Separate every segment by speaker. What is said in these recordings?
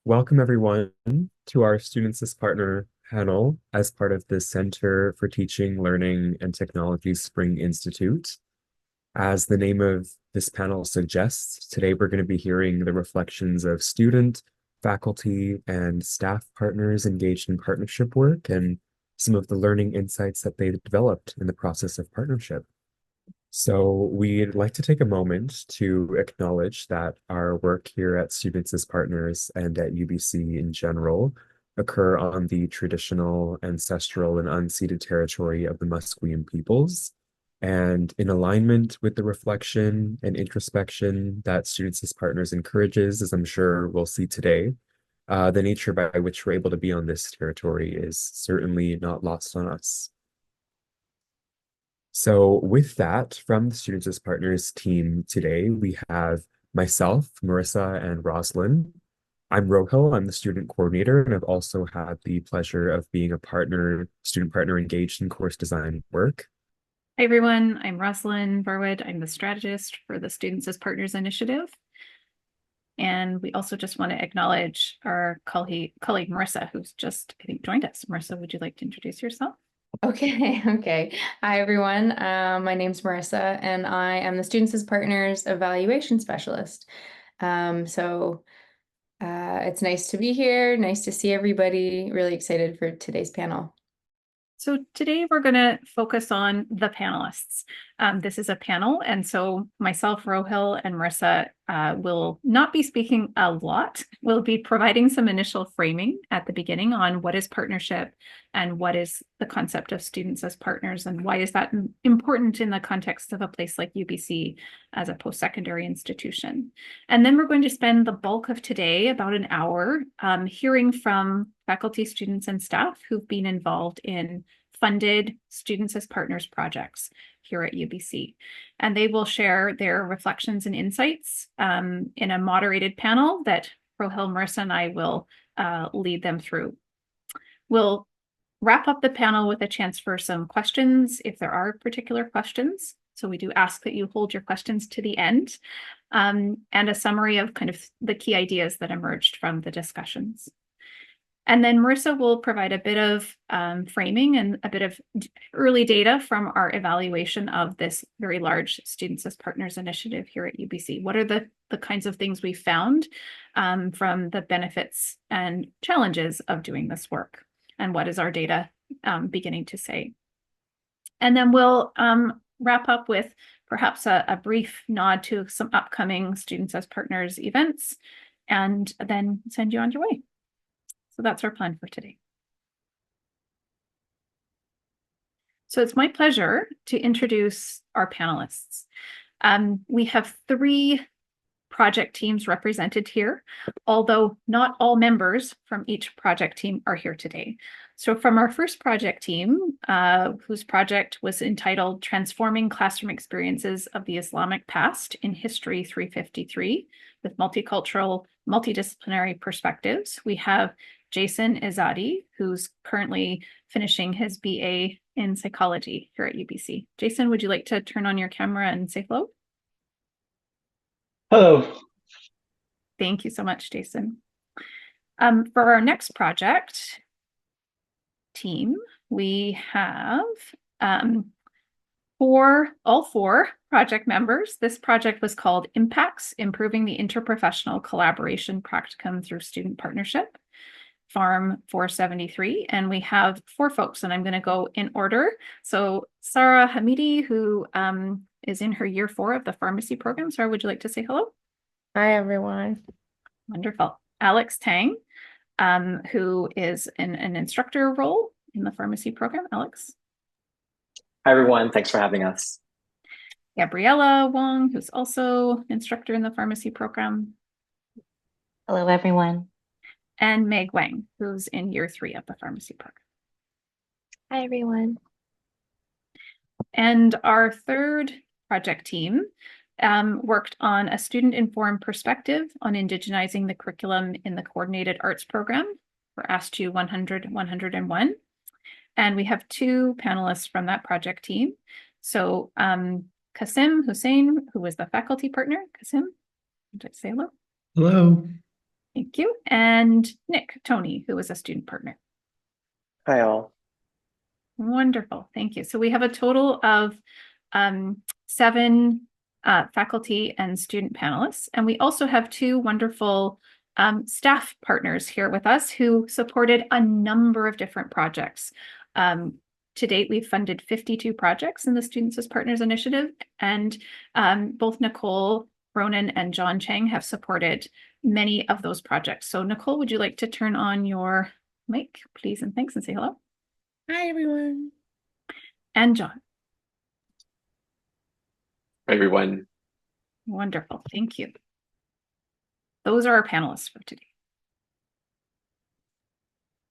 Speaker 1: Welcome everyone to our Students as Partner panel as part of the Center for Teaching, Learning, and Technology Spring Institute. As the name of this panel suggests, today we're going to be hearing the reflections of student, faculty, and staff partners engaged in partnership work and some of the learning insights that they've developed in the process of partnership. So we'd like to take a moment to acknowledge that our work here at Students as Partners and at UBC in general occur on the traditional, ancestral, and unceded territory of the Musqueam peoples. And in alignment with the reflection and introspection that Students as Partners encourages, as I'm sure we'll see today, the nature by which we're able to be on this territory is certainly not lost on us. So with that, from the Students as Partners team today, we have myself, Marissa, and Roslyn. I'm Rohil, I'm the student coordinator, and I've also had the pleasure of being a student partner engaged in course design work.
Speaker 2: Hi, everyone. I'm Roslyn Barwood. I'm the strategist for the Students as Partners initiative. And we also just want to acknowledge our colleague Marissa, who's just, I think, joined us. Marissa, would you like to introduce yourself?
Speaker 3: Okay. Hi, everyone. My name's Marissa, and I am the Students as Partners Evaluation Specialist. It's nice to be here. Nice to see everybody. Really excited for today's panel.
Speaker 2: So today we're going to focus on the panelists. This is a panel, and so myself, Rohil, and Marissa will not be speaking a lot. We'll be providing some initial framing at the beginning on what is partnership and what is the concept of students as partners and why is that important in the context of a place like UBC as a post-secondary institution. And then we're going to spend the bulk of today, about an hour, hearing from faculty, students, and staff who've been involved in funded Students as Partners projects here at UBC. And they will share their reflections and insights in a moderated panel that Rohil, Marissa, and I will lead them through. We'll wrap up the panel with a chance for some questions if there are particular questions. So we do ask that you hold your questions to the end, and a summary of kind of the key ideas that emerged from the discussions. And then Marissa will provide a bit of framing and a bit of early data from our evaluation of this very large Students as Partners initiative here at UBC. What are the kinds of things we found from the benefits and challenges of doing this work? And what is our data beginning to say? And then we'll wrap up with perhaps a brief nod to some upcoming Students as Partners events, and then send you on your way. So that's our plan for today. So it's my pleasure to introduce our panelists. We have 3 project teams represented here, although not all members from each project team are here today. So from our first project team, whose project was entitled Transforming Classroom Experiences of the Islamic Past in History 353 with Multicultural, Multidisciplinary Perspectives, we have Jason Izadi, who's currently finishing his BA in psychology here at UBC. Jason, would you like to turn on your camera and say hello?
Speaker 4: Hello.
Speaker 2: Thank you so much, Jason. For our next project team, we have all four project members. This project was called Impacts, Improving the Interprofessional Collaboration Practicum Through Student Partnership, Farm 473, and we have 4 folks, and I'm going to go in order. So Sarah Hamidi, who is in her year 4 of the pharmacy program. Sarah, would you like to say hello?
Speaker 3: Hi, everyone.
Speaker 2: Wonderful. Alex Tang, who is in an instructor role in the pharmacy program. Alex.
Speaker 4: Hi, everyone. Thanks for having us.
Speaker 2: Gabriella Wong, who's also an instructor in the pharmacy program.
Speaker 5: Hello, everyone.
Speaker 2: And Meg Wang, who's in year 3 of the pharmacy program.
Speaker 5: Hi, everyone.
Speaker 2: And our third project team worked on a student-informed perspective on indigenizing the curriculum in the Coordinated Arts Program for ASTU 100-101. And we have 2 panelists from that project team. So Qasim Hussain, who was the faculty partner. Qasim, would you like to say hello?
Speaker 6: Hello.
Speaker 2: Thank you. And Nick Tony, who is a student partner.
Speaker 4: Hi, all.
Speaker 2: Wonderful. Thank you. So we have a total of 7 faculty and student panelists. And we also have 2 wonderful staff partners here with us who supported a number of different projects. To date, we've funded 52 projects in the Students as Partners initiative, and both Nicole Ronan and John Chang have supported many of those projects. So Nicole, would you like to turn on your mic, please, and thanks, and say hello?
Speaker 6: Hi, everyone.
Speaker 2: And John.
Speaker 4: Hi, everyone.
Speaker 2: Wonderful. Thank you. Those are our panelists for today.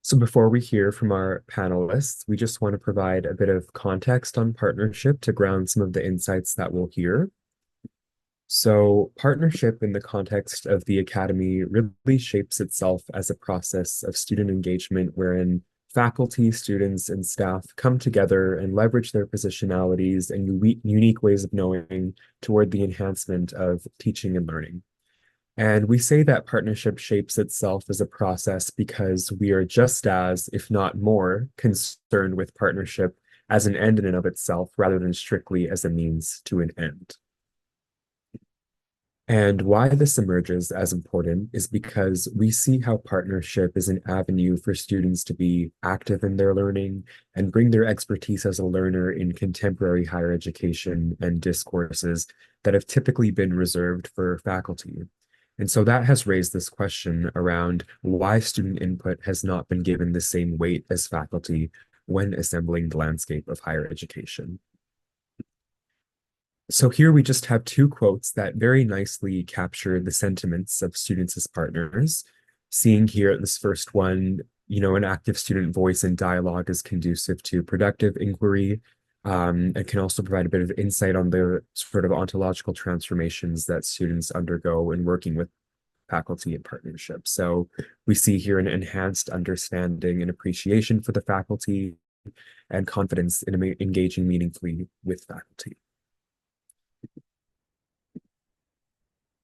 Speaker 1: So before we hear from our panelists, we just want to provide a bit of context on partnership to ground some of the insights that we'll hear. So partnership in the context of the Academy really shapes itself as a process of student engagement wherein faculty, students, and staff come together and leverage their positionalities and unique ways of knowing toward the enhancement of teaching and learning. And we say that partnership shapes itself as a process because we are just as, if not more, concerned with partnership as an end in and of itself rather than strictly as a means to an end. And why this emerges as important is because we see how partnership is an avenue for students to be active in their learning and bring their expertise as a learner in contemporary higher education and discourses that have typically been reserved for faculty. And so that has raised this question around why student input has not been given the same weight as faculty when assembling the landscape of higher education. So here we just have 2 quotes that very nicely capture the sentiments of students as partners. Seeing here this first one, an active student voice and dialogue is conducive to productive inquiry, and can also provide a bit of insight on the sort of ontological transformations that students undergo in working with faculty in partnership. So we see here an enhanced understanding and appreciation for the faculty and confidence in engaging meaningfully with faculty.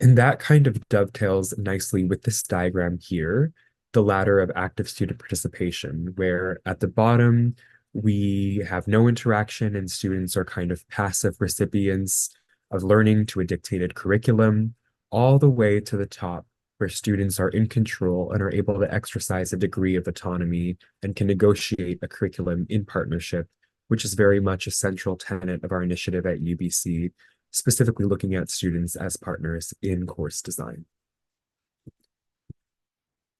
Speaker 1: And that kind of dovetails nicely with this diagram here, the ladder of active student participation, where at the bottom, we have no interaction and students are kind of passive recipients of learning to a dictated curriculum, all the way to the top, where students are in control and are able to exercise a degree of autonomy and can negotiate a curriculum in partnership, which is very much a central tenet of our initiative at UBC, specifically looking at students as partners in course design.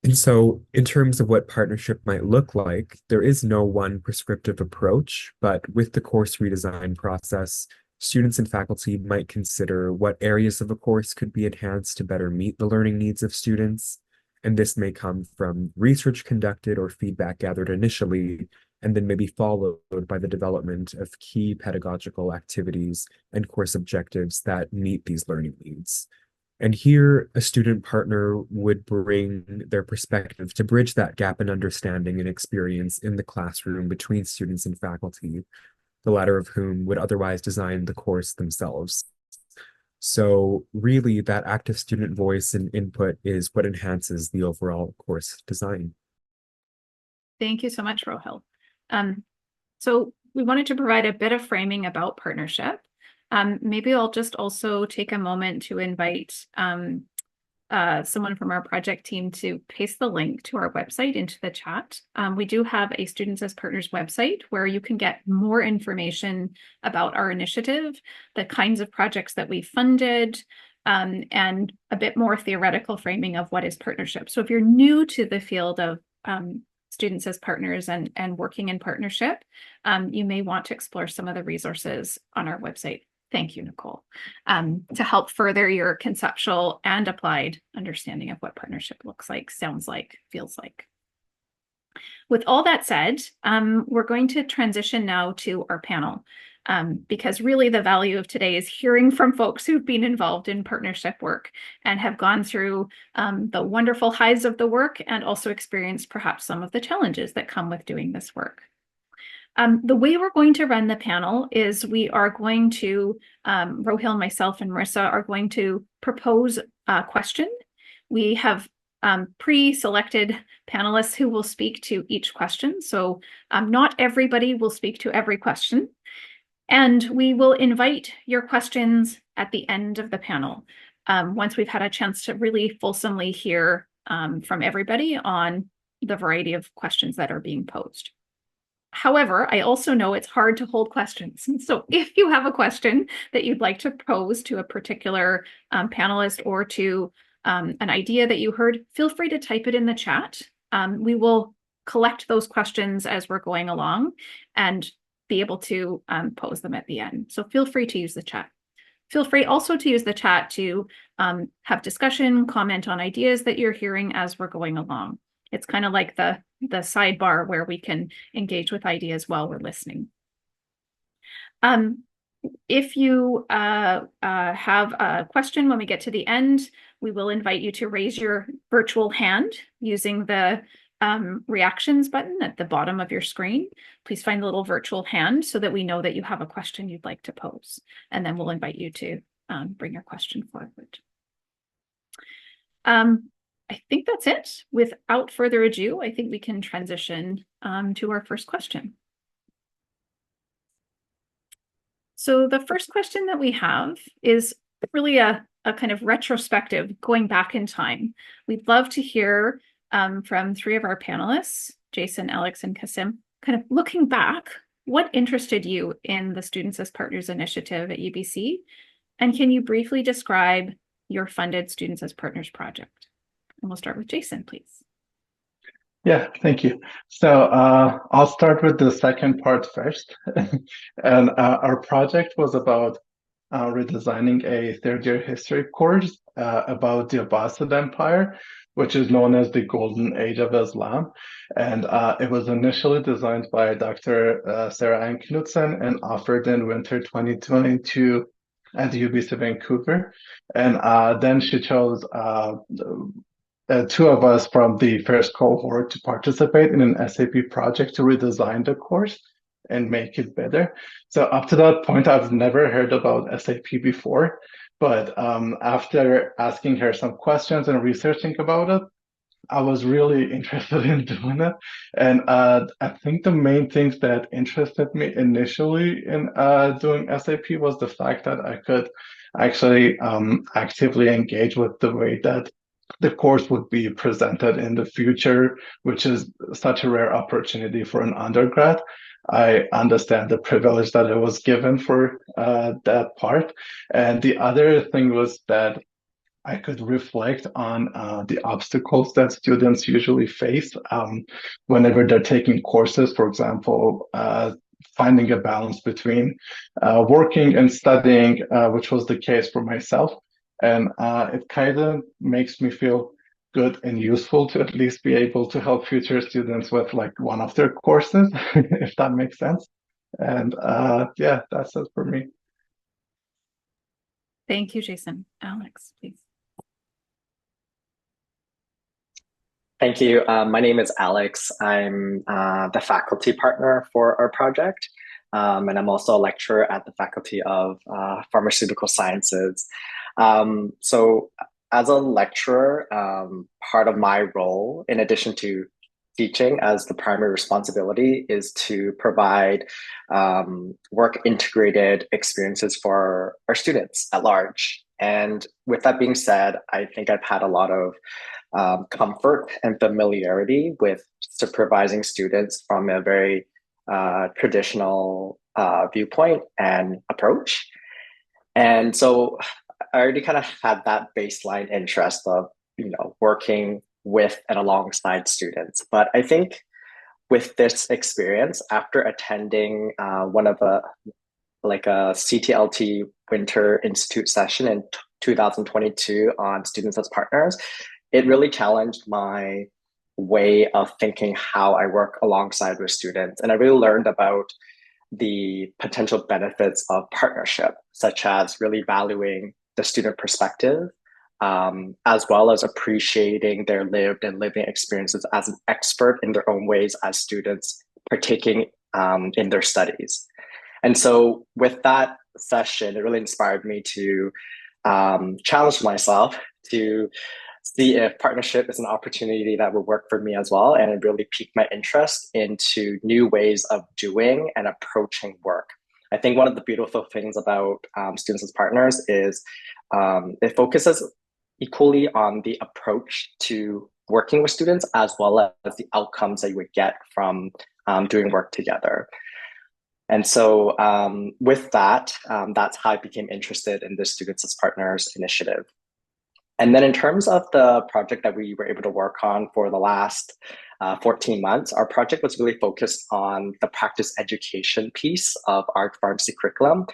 Speaker 1: And so in terms of what partnership might look like, there is no one prescriptive approach, but with the course redesign process, students and faculty might consider what areas of a course could be enhanced to better meet the learning needs of students. And this may come from research conducted or feedback gathered initially, and then maybe followed by the development of key pedagogical activities and course objectives that meet these learning needs. And here, a student partner would bring their perspective to bridge that gap in understanding and experience in the classroom between students and faculty, the latter of whom would otherwise design the course themselves. So really, that active student voice and input is what enhances the overall course design.
Speaker 2: Thank you so much, Rohil. So we wanted to provide a bit of framing about partnership. Maybe I'll just also take a moment to invite someone from our project team to paste the link to our website into the chat. We do have a Students as Partners website where you can get more information about our initiative, the kinds of projects that we funded, and a bit more theoretical framing of what is partnership. So if you're new to the field of students as partners and working in partnership, you may want to explore some of the resources on our website. Thank you, Nicole, to help further your conceptual and applied understanding of what partnership looks like, sounds like, feels like. With all that said, we're going to transition now to our panel, because really the value of today is hearing from folks who've been involved in partnership work and have gone through the wonderful highs of the work and also experienced perhaps some of the challenges that come with doing this work. The way we're going to run the panel is we are going to, Rohil, myself, and Marissa are going to propose a question. We have pre-selected panelists who will speak to each question. So not everybody will speak to every question. And we will invite your questions at the end of the panel, once we've had a chance to really fulsomely hear from everybody on the variety of questions that are being posed. However, I also know it's hard to hold questions. So if you have a question that you'd like to pose to a particular panelist or to an idea that you heard, feel free to type it in the chat. We will collect those questions as we're going along and be able to pose them at the end. So feel free to use the chat. Feel free also to use the chat to have discussion, comment on ideas that you're hearing as we're going along. It's kind of like the sidebar where we can engage with ideas while we're listening. If you have a question when we get to the end, we will invite you to raise your virtual hand using the reactions button at the bottom of your screen. Please find the little virtual hand so that we know that you have a question you'd like to pose, and then we'll invite you to bring your question forward. I think that's it. Without further ado, I think we can transition to our first question. So the first question that we have is really a kind of retrospective, going back in time. We'd love to hear from three of our panelists, Jason, Alex, and Kasim, kind of looking back, what interested you in the Students as Partners initiative at UBC? And can you briefly describe your funded Students as Partners project? And we'll start with Jason, please.
Speaker 7: Yeah, thank you. So I'll start with the second part first. And our project was about redesigning a third-year history course about the Abbasid Empire, which is known as the Golden Age of Islam. And it was initially designed by Dr. Sarah Ann Knudsen and offered in winter 2022 at the UBC Vancouver. And then she chose two of us from the first cohort to participate in an SAP project to redesign the course and make it better. So up to that point, I've never heard about SAP before, but after asking her some questions and researching about it, I was really interested in doing it. And I think the main things that interested me initially in doing SAP was the fact that I could actually actively engage with the way that the course would be presented in the future, which is such a rare opportunity for an undergrad. I understand the privilege that I was given for that part. And the other thing was that I could reflect on the obstacles that students usually face whenever they're taking courses, for example, finding a balance between working and studying, which was the case for myself. And it kind of makes me feel good and useful to at least be able to help future students with like one of their courses, if that makes sense. And yeah, that's it for me.
Speaker 2: Thank you, Jason. Alex, please.
Speaker 4: Thank you. My name is Alex. I'm the faculty partner for our project, and I'm also a lecturer at the Faculty of Pharmaceutical Sciences. So as a lecturer, part of my role, in addition to teaching as the primary responsibility, is to provide work integrated experiences for our students at large. And with that being said, I think I've had a lot of comfort and familiarity with supervising students from a very traditional viewpoint and approach. And so I already kind of had that baseline interest of, working with and alongside students. But I think with this experience, after attending one of a CTLT Winter Institute session in 2022 on Students as Partners, it really challenged my way of thinking how I work alongside with students. And I really learned about the potential benefits of partnership, such as really valuing the student perspective, as well as appreciating their lived and living experiences as an expert in their own ways as students partaking in their studies. And so with that session, it really inspired me to challenge myself to see if partnership is an opportunity that would work for me as well. And it really piqued my interest into new ways of doing and approaching work. I think one of the beautiful things about Students as Partners is it focuses equally on the approach to working with students as well as the outcomes that you would get from doing work together. And so with that, that's how I became interested in the Students as Partners initiative. And then in terms of the project that we were able to work on for the last 14 months, our project was really focused on the practice education piece of our pharmacy curriculum.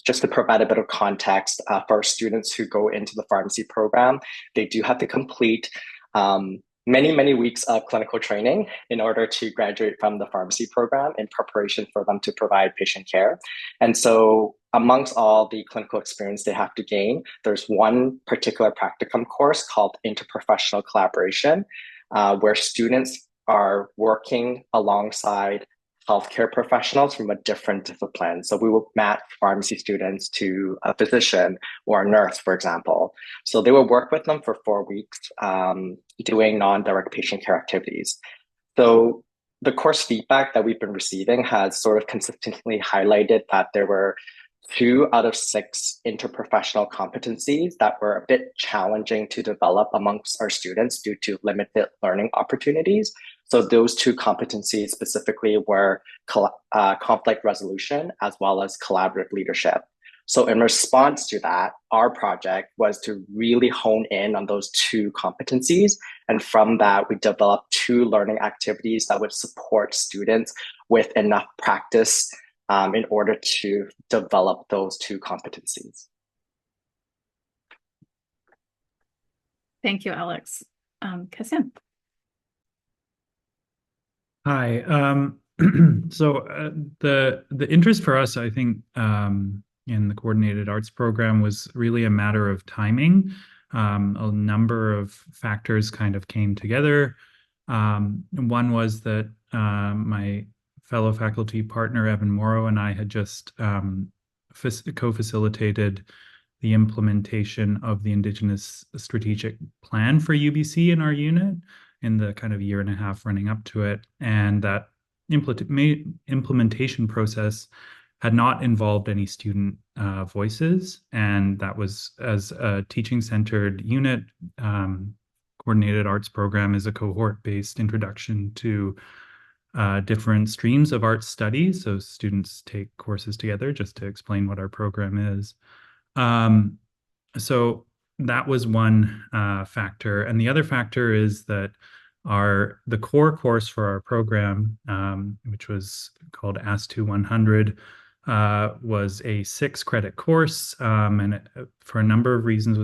Speaker 4: Just to provide a bit of context for students who go into the pharmacy program, they do have to complete many weeks of clinical training in order to graduate from the pharmacy program in preparation for them to provide patient care. And so amongst all the clinical experience they have to gain, there's one particular practicum course called interprofessional collaboration, where students are working alongside healthcare professionals from a different discipline. So we will match pharmacy students to a physician or a nurse, for example. So they will work with them for 4 weeks, doing non-direct patient care activities. So the course feedback that we've been receiving has sort of consistently highlighted that there were 2 out of 6 interprofessional competencies that were a bit challenging to develop amongst our students due to limited learning opportunities. So those 2 competencies specifically were conflict resolution as well as collaborative leadership. So in response to that, our project was to really hone in on those 2 competencies. And from that, we developed 2 learning activities that would support students with enough practice in order to develop those 2 competencies.
Speaker 2: Thank you, Alex. Kasim.
Speaker 8: Hi. So the interest for us, I think, in the coordinated arts program was really a matter of timing. A number of factors kind of came together. One was that my fellow faculty partner, Evan Morrow, and I had just co-facilitated the implementation of the Indigenous Strategic Plan for UBC in our unit in the kind of year and a half running up to it. And that implementation process had not involved any student voices. And that was, as a teaching-centered unit, coordinated arts program is a cohort-based introduction to different streams of art studies. So students take courses together, just to explain what our program is. So that was one factor. And the other factor is that the core course for our program, which was called AS2 100, was a 6-credit course, and it, for a number of reasons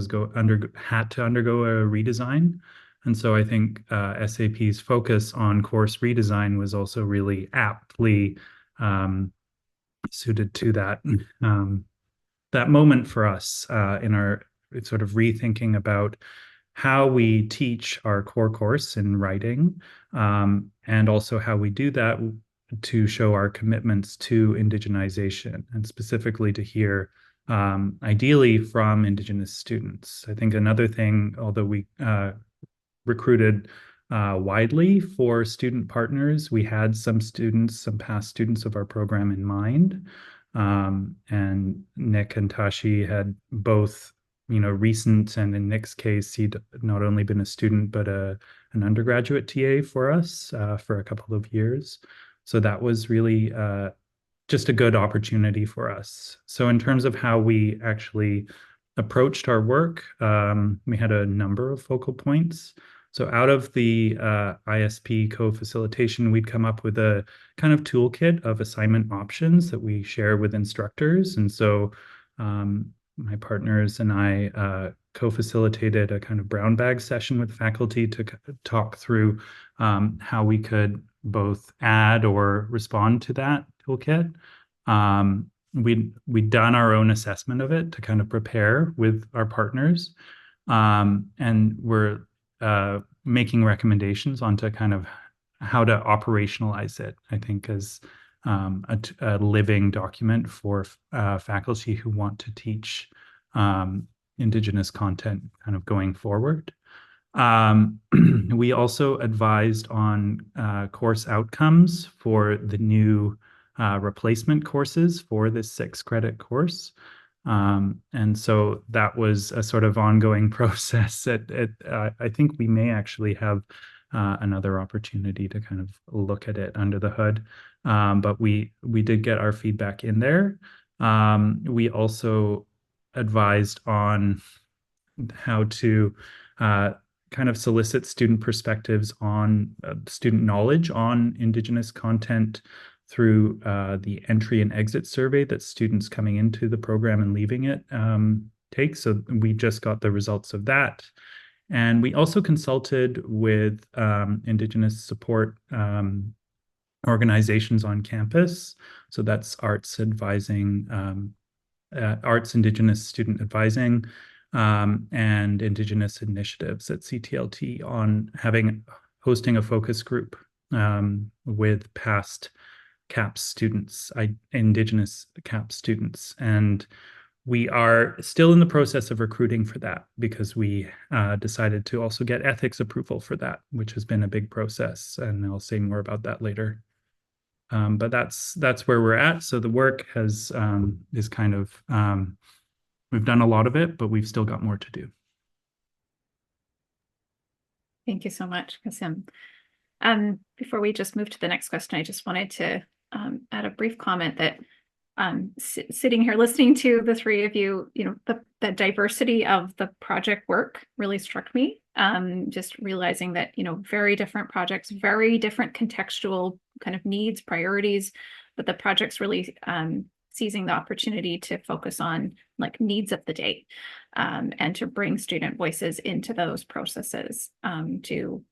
Speaker 8: had to undergo a redesign. And so I think SAP's focus on course redesign was also really aptly suited to that that moment for us in our sort of rethinking about how we teach our core course in writing, and also how we do that to show our commitments to indigenization, and specifically to hear ideally from Indigenous students. I think another thing, although we recruited widely for student partners, we had some past students of our program in mind. And Nick and Tashi had both, recent, and in Nick's case, he'd not only been a student, but an undergraduate TA for us for a couple of years. So that was really just a good opportunity for us. So in terms of how we actually approached our work, we had a number of focal points. So out of the ISP co-facilitation, we'd come up with a kind of toolkit of assignment options that we share with instructors. And so my partners and I co-facilitated a kind of brown bag session with faculty to talk through how we could both add or respond to that toolkit. We'd done our own assessment of it to kind of prepare with our partners. And we're making recommendations onto kind of how to operationalize it, I think, as a living document for faculty who want to teach Indigenous content kind of going forward. We also advised on course outcomes for the new replacement courses for this 6-credit course. And so that was a sort of ongoing process. I think we may actually have another opportunity to kind of look at it under the hood. But we did get our feedback in there. We also advised on how to kind of solicit student perspectives on student knowledge on Indigenous content through the entry and exit survey that students coming into the program and leaving it take. So we just got the results of that. And we also consulted with Indigenous support organizations on campus. So that's arts advising, arts Indigenous student advising, and Indigenous initiatives at CTLT on hosting a focus group with past CAP students, Indigenous CAP students. And we are still in the process of recruiting for that because we decided to also get ethics approval for that, which has been a big process. And I'll say more about that later. But that's where we're at. So the work is kind of, we've done a lot of it, but we've still got more to do.
Speaker 2: Thank you so much, Kasim. Before we just move to the next question, I just wanted to add a brief comment that sitting here listening to the three of you, the diversity of the project work really struck me. Just realizing that, very different projects, very different contextual kind of needs, priorities, but the project's really seizing the opportunity to focus on like needs of the day and to bring student voices into those processes to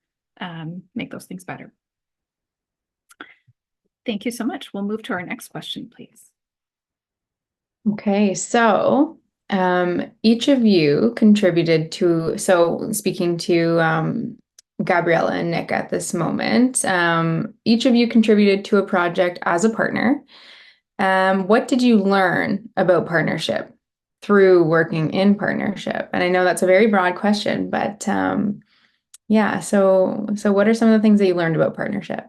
Speaker 2: make those things better. Thank you so much. We'll move to our next question, please.
Speaker 3: Okay, so each of you contributed to, so speaking to Gabriella and Nick at this moment, each of you contributed to a project as a partner. What did you learn about partnership through working in partnership? And I know that's a very broad question, but yeah, so what are some of the things that you learned about partnership?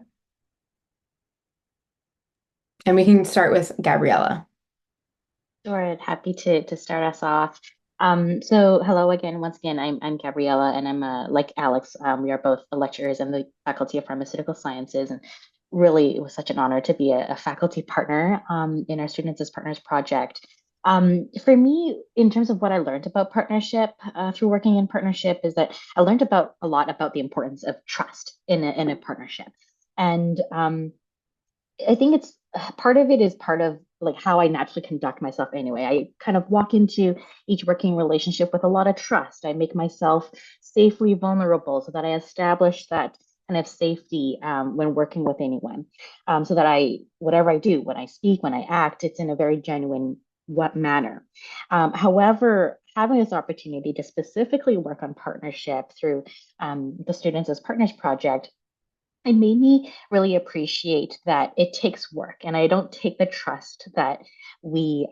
Speaker 3: And we can start with Gabriella.
Speaker 5: Sure, happy to start us off. So hello again. Once again, I'm Gabriella, and I'm like Alex. We are both lecturers in the Faculty of Pharmaceutical Sciences, and really it was such an honor to be a faculty partner in our Students as Partners project. For me, in terms of what I learned about partnership through working in partnership, is that I learned a lot about the importance of trust in a partnership, and I think it's part of it is part of like how I naturally conduct myself anyway. I kind of walk into each working relationship with a lot of trust. I make myself safely vulnerable so that I establish that kind of safety when working with anyone. So that whatever I do, when I speak, when I act, it's in a very genuine manner. However, having this opportunity to specifically work on partnership through the Students as Partners project, it made me really appreciate that it takes work, and I don't take the trust that we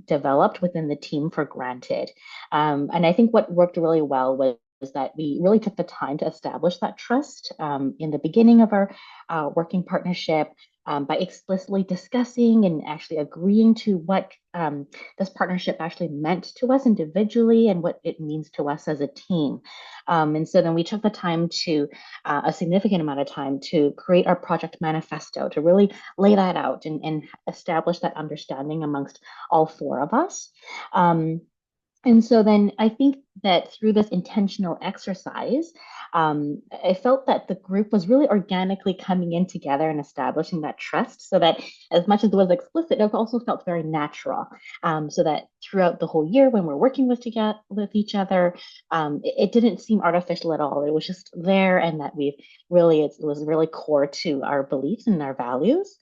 Speaker 5: developed within the team for granted. And I think what worked really well was that we really took the time to establish that trust in the beginning of our working partnership by explicitly discussing and actually agreeing to what this partnership actually meant to us individually and what it means to us as a team. And so then we took the time a significant amount of time to create our project manifesto, to really lay that out and establish that understanding amongst all four of us. And so then I think that through this intentional exercise, I felt that the group was really organically coming in together and establishing that trust, so that as much as it was explicit, it also felt very natural. So that throughout the whole year when we're working with each other, it didn't seem artificial at all. It was just there, and that it was really core to our beliefs and our values.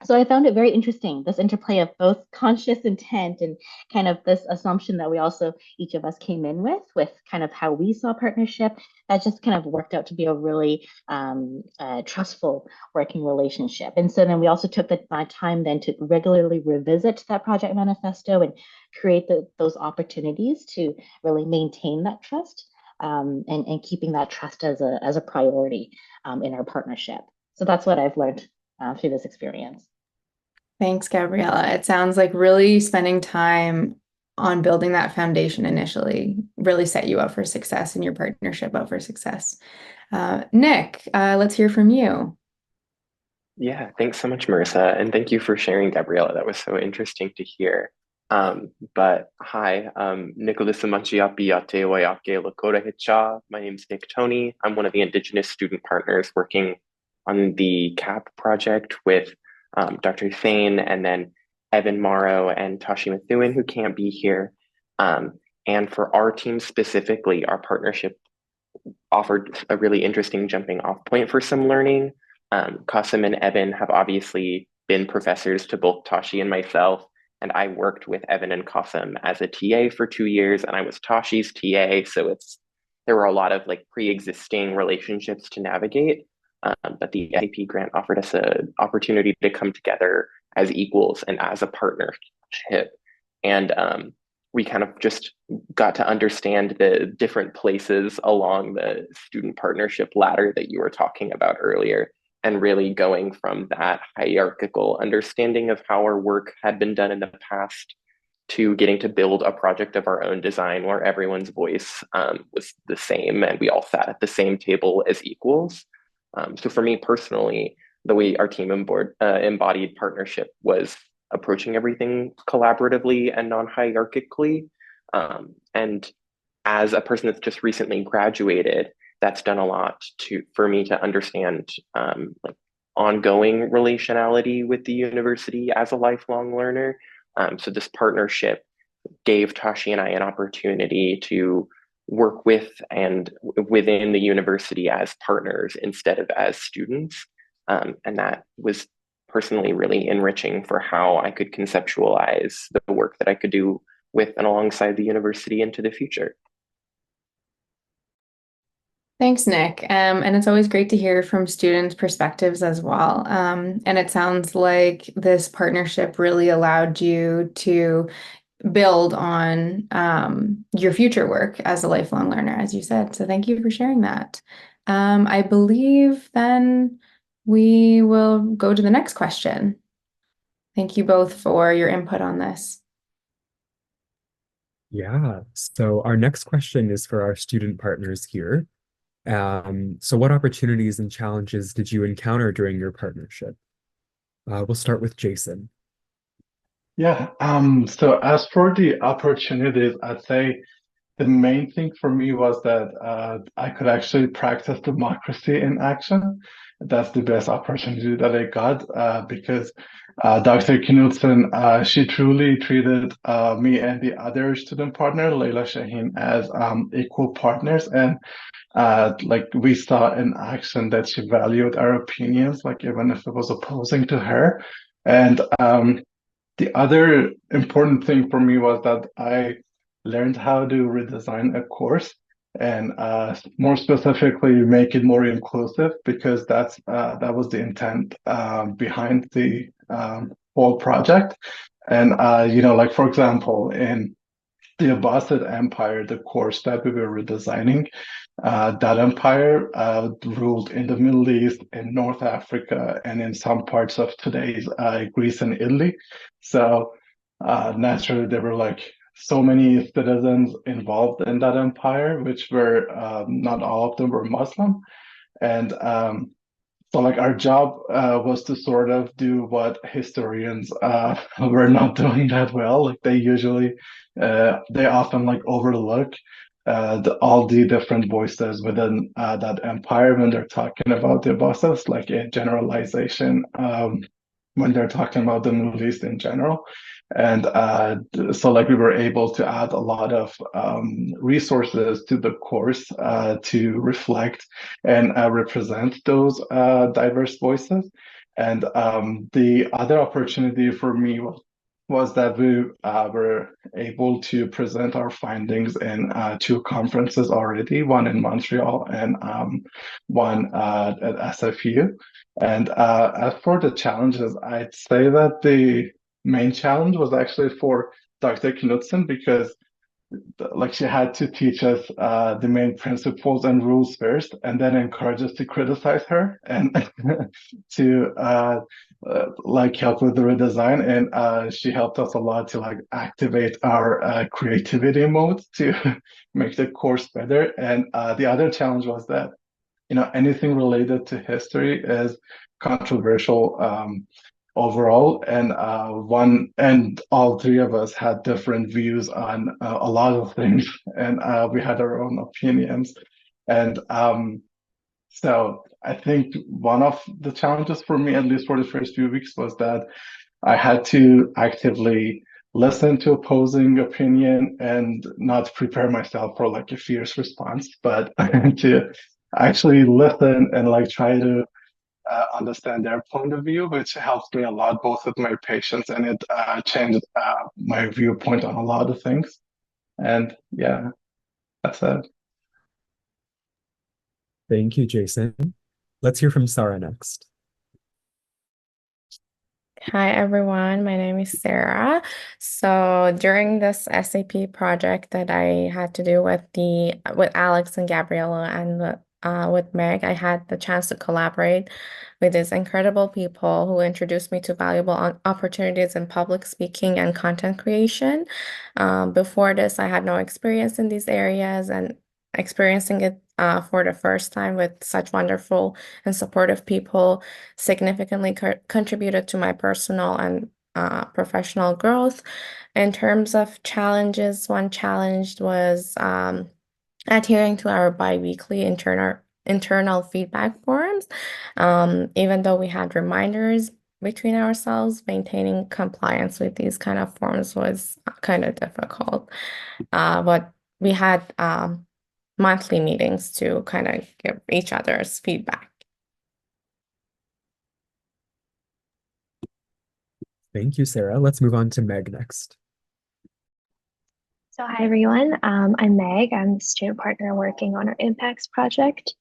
Speaker 5: So I found it very interesting, this interplay of both conscious intent and kind of this assumption that each of us came in with kind of how we saw partnership, that just kind of worked out to be a really trustful working relationship. And so then we also took the time then to regularly revisit that project manifesto and create those opportunities to really maintain that trust. and keeping that trust as a priority in our partnership. So that's what I've learned through this experience.
Speaker 3: Thanks, Gabriella. It sounds like really spending time on building that foundation initially really set you up for success and your partnership up for success. Nick, let's hear from you.
Speaker 9: Yeah, thanks so much, Marissa, and thank you for sharing, Gabriella. That was so interesting to hear. But hi, Nicholas Amanchiapi Wayake Lakota Hitcha. My name's Nick Tony. I'm one of the Indigenous student partners working on the CAP project with Dr. Thane and then Evan Morrow and Tashi Methuen, who can't be here. And for our team specifically, our partnership offered a really interesting jumping off point for some learning. Qasim and Evan have obviously been professors to both Tashi and myself, and I worked with Evan and Qasim as a TA for 2 years, and I was Tashi's TA, so there were a lot of like pre-existing relationships to navigate. But the SAP grant offered us an opportunity to come together as equals and as a partnership. And we kind of just got to understand the different places along the student partnership ladder that you were talking about earlier, and really going from that hierarchical understanding of how our work had been done in the past to getting to build a project of our own design where everyone's voice was the same and we all sat at the same table as equals. So for me personally, the way our team embodied partnership was approaching everything collaboratively and non-hierarchically. And as a person that's just recently graduated, that's done a lot for me to understand like ongoing relationality with the university as a lifelong learner. So this partnership gave Tashi and I an opportunity to work with and within the university as partners instead of as students. And that was personally really enriching for how I could conceptualize the work that I could do with and alongside the university into the future.
Speaker 3: Thanks, Nick. And it's always great to hear from students' perspectives as well. And it sounds like this partnership really allowed you to build on your future work as a lifelong learner, as you said. So thank you for sharing that. I believe then we will go to the next question. Thank you both for your input on this.
Speaker 1: Yeah, so our next question is for our student partners here. So what opportunities and challenges did you encounter during your partnership? We'll start with Jason.
Speaker 7: Yeah, so as for the opportunities, I'd say the main thing for me was that I could actually practice democracy in action. That's the best opportunity that I got because Dr. Knudsen, she truly treated me and the other student partner, Leila Shaheen, as equal partners. And like we saw in action that she valued our opinions, like even if it was opposing to her. And the other important thing for me was that I learned how to redesign a course and more specifically make it more inclusive because that was the intent behind the whole project. And like for example, in the Abbasid Empire, the course that we were redesigning, that empire ruled in the Middle East, in North Africa, and in some parts of today's Greece and Italy. So naturally, there were like so many citizens involved in that empire, which were not all of them were Muslim. And so like our job was to sort of do what historians were not doing that well. Like they often like overlook all the different voices within that empire when they're talking about the Abbasids, like a generalization when they're talking about the Middle East in general. And so like we were able to add a lot of resources to the course to reflect and represent those diverse voices. And the other opportunity for me was that we were able to present our findings in 2 conferences already, one in Montreal and one at SFU. And as for the challenges, I'd say that the main challenge was actually for Dr. Knudsen because like she had to teach us the main principles and rules first, and then encourage us to criticize her and to like help with the redesign. And she helped us a lot to like activate our creativity mode to make the course better. And the other challenge was that anything related to history is controversial overall, and all three of us had different views on a lot of things, and we had our own opinions. And so I think one of the challenges for me, at least for the first few weeks, was that I had to actively listen to opposing opinion and not prepare myself for like a fierce response, but to actually listen and like try to understand their point of view, which helped me a lot, both with my patients, and it changed my viewpoint on a lot of things. And yeah, that's it.
Speaker 1: Thank you, Jason. Let's hear from Sarah next.
Speaker 6: Hi everyone, my name is Sarah. So during this SAP project that I had to do with Alex and Gabriella and with Meg, I had the chance to collaborate with these incredible people who introduced me to valuable opportunities in public speaking and content creation. Before this, I had no experience in these areas, and experiencing it for the first time with such wonderful and supportive people significantly contributed to my personal and professional growth. In terms of challenges, one challenge was adhering to our biweekly internal feedback forums. Even though we had reminders between ourselves, maintaining compliance with these kind of forms was kind of difficult. But we had monthly meetings to kind of give each other's feedback.
Speaker 1: Thank you, Sarah. Let's move on to Meg next.
Speaker 10: So hi everyone, I'm Meg. I'm the student partner working on our Impacts project.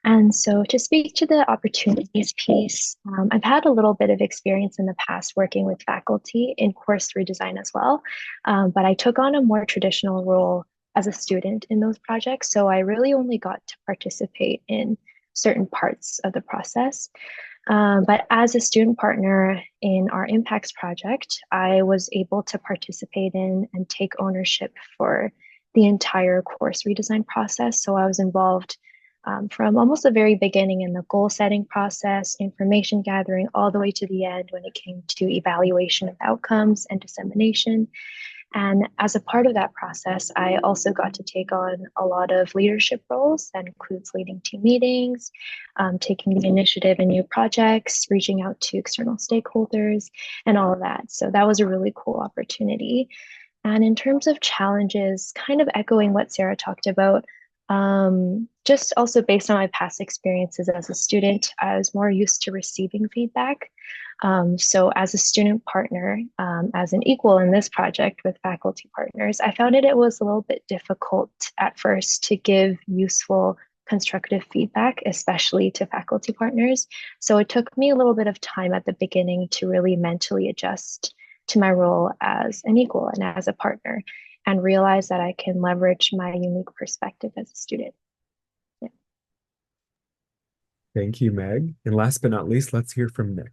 Speaker 10: And so to speak to the opportunities piece, I've had a little bit of experience in the past working with faculty in course redesign as well, but I took on a more traditional role as a student in those projects. So I really only got to participate in certain parts of the process. But as a student partner in our Impacts project, I was able to participate in and take ownership for the entire course redesign process. So I was involved from almost the very beginning in the goal setting process, information gathering, all the way to the end when it came to evaluation of outcomes and dissemination. And as a part of that process, I also got to take on a lot of leadership roles. That includes leading team meetings, taking the initiative in new projects, reaching out to external stakeholders, and all of that. So that was a really cool opportunity. And in terms of challenges, kind of echoing what Sarah talked about, just also based on my past experiences as a student, I was more used to receiving feedback. So as a student partner, as an equal in this project with faculty partners, I found it was a little bit difficult at first to give useful constructive feedback, especially to faculty partners. So it took me a little bit of time at the beginning to really mentally adjust to my role as an equal and as a partner, and realize that I can leverage my unique perspective as a student. Yeah.
Speaker 1: Thank you, Meg. And last but not least, let's hear from Nick.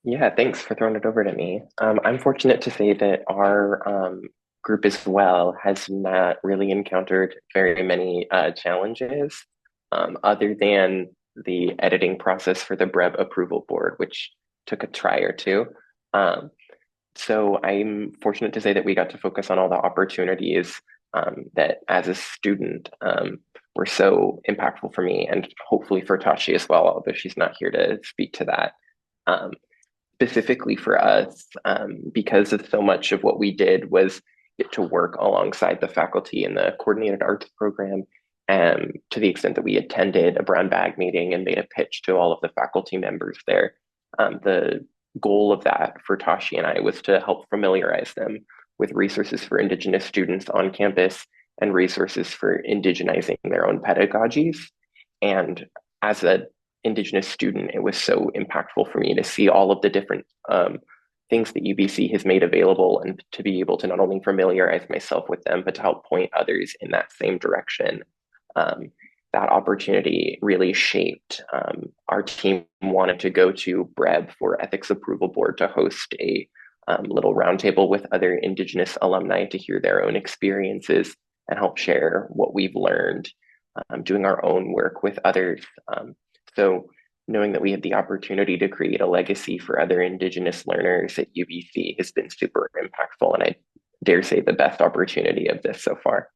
Speaker 9: Yeah, thanks for throwing it over to me. I'm fortunate to say that our group as well has not really encountered very many challenges other than the editing process for the BREB approval board, which took a try or two. So I'm fortunate to say that we got to focus on all the opportunities that as a student were so impactful for me, and hopefully for Tashi as well, although she's not here to speak to that. Specifically for us, because of so much of what we did was get to work alongside the faculty in the coordinated arts program, and to the extent that we attended a brown bag meeting and made a pitch to all of the faculty members there. The goal of that for Tashi and I was to help familiarize them with resources for Indigenous students on campus and resources for indigenizing their own pedagogies. And as an Indigenous student, it was so impactful for me to see all of the different things that UBC has made available, and to be able to not only familiarize myself with them, but to help point others in that same direction. That opportunity really shaped. Our team wanted to go to BREB for Ethics Approval Board to host a little roundtable with other Indigenous alumni to hear their own experiences and help share what we've learned, doing our own work with others. So knowing that we had the opportunity to create a legacy for other Indigenous learners at UBC has been super impactful, and I dare say the best opportunity of this so far.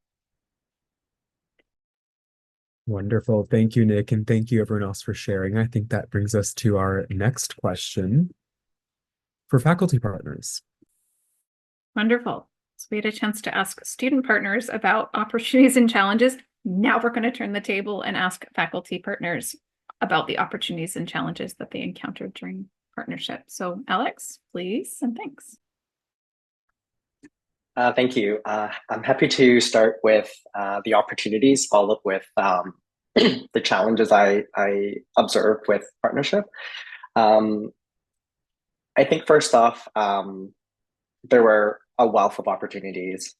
Speaker 1: Wonderful. Thank you, Nick, and thank you everyone else for sharing. I think that brings us to our next question for faculty partners.
Speaker 2: Wonderful. So we had a chance to ask student partners about opportunities and challenges. Now we're going to turn the table and ask faculty partners about the opportunities and challenges that they encountered during partnership. So Alex, please, and thanks.
Speaker 4: Thank you. I'm happy to start with the opportunities, followed with the challenges I observed with partnership. I think first off, there were a wealth of opportunities,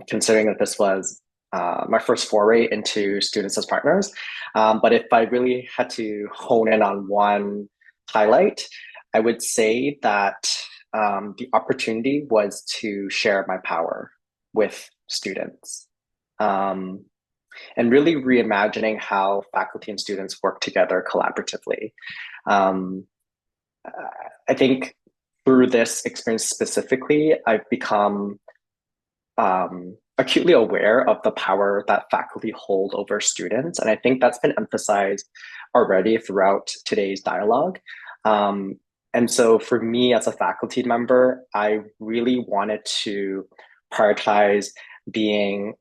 Speaker 4: considering that this was my first foray into students as partners. But if I really had to hone in on one highlight, I would say that the opportunity was to share my power with students, and really reimagining how faculty and students work together collaboratively. I think through this experience specifically, I've become acutely aware of the power that faculty hold over students. And I think that's been emphasized already throughout today's dialogue. And so for me as a faculty member, I really wanted to prioritize being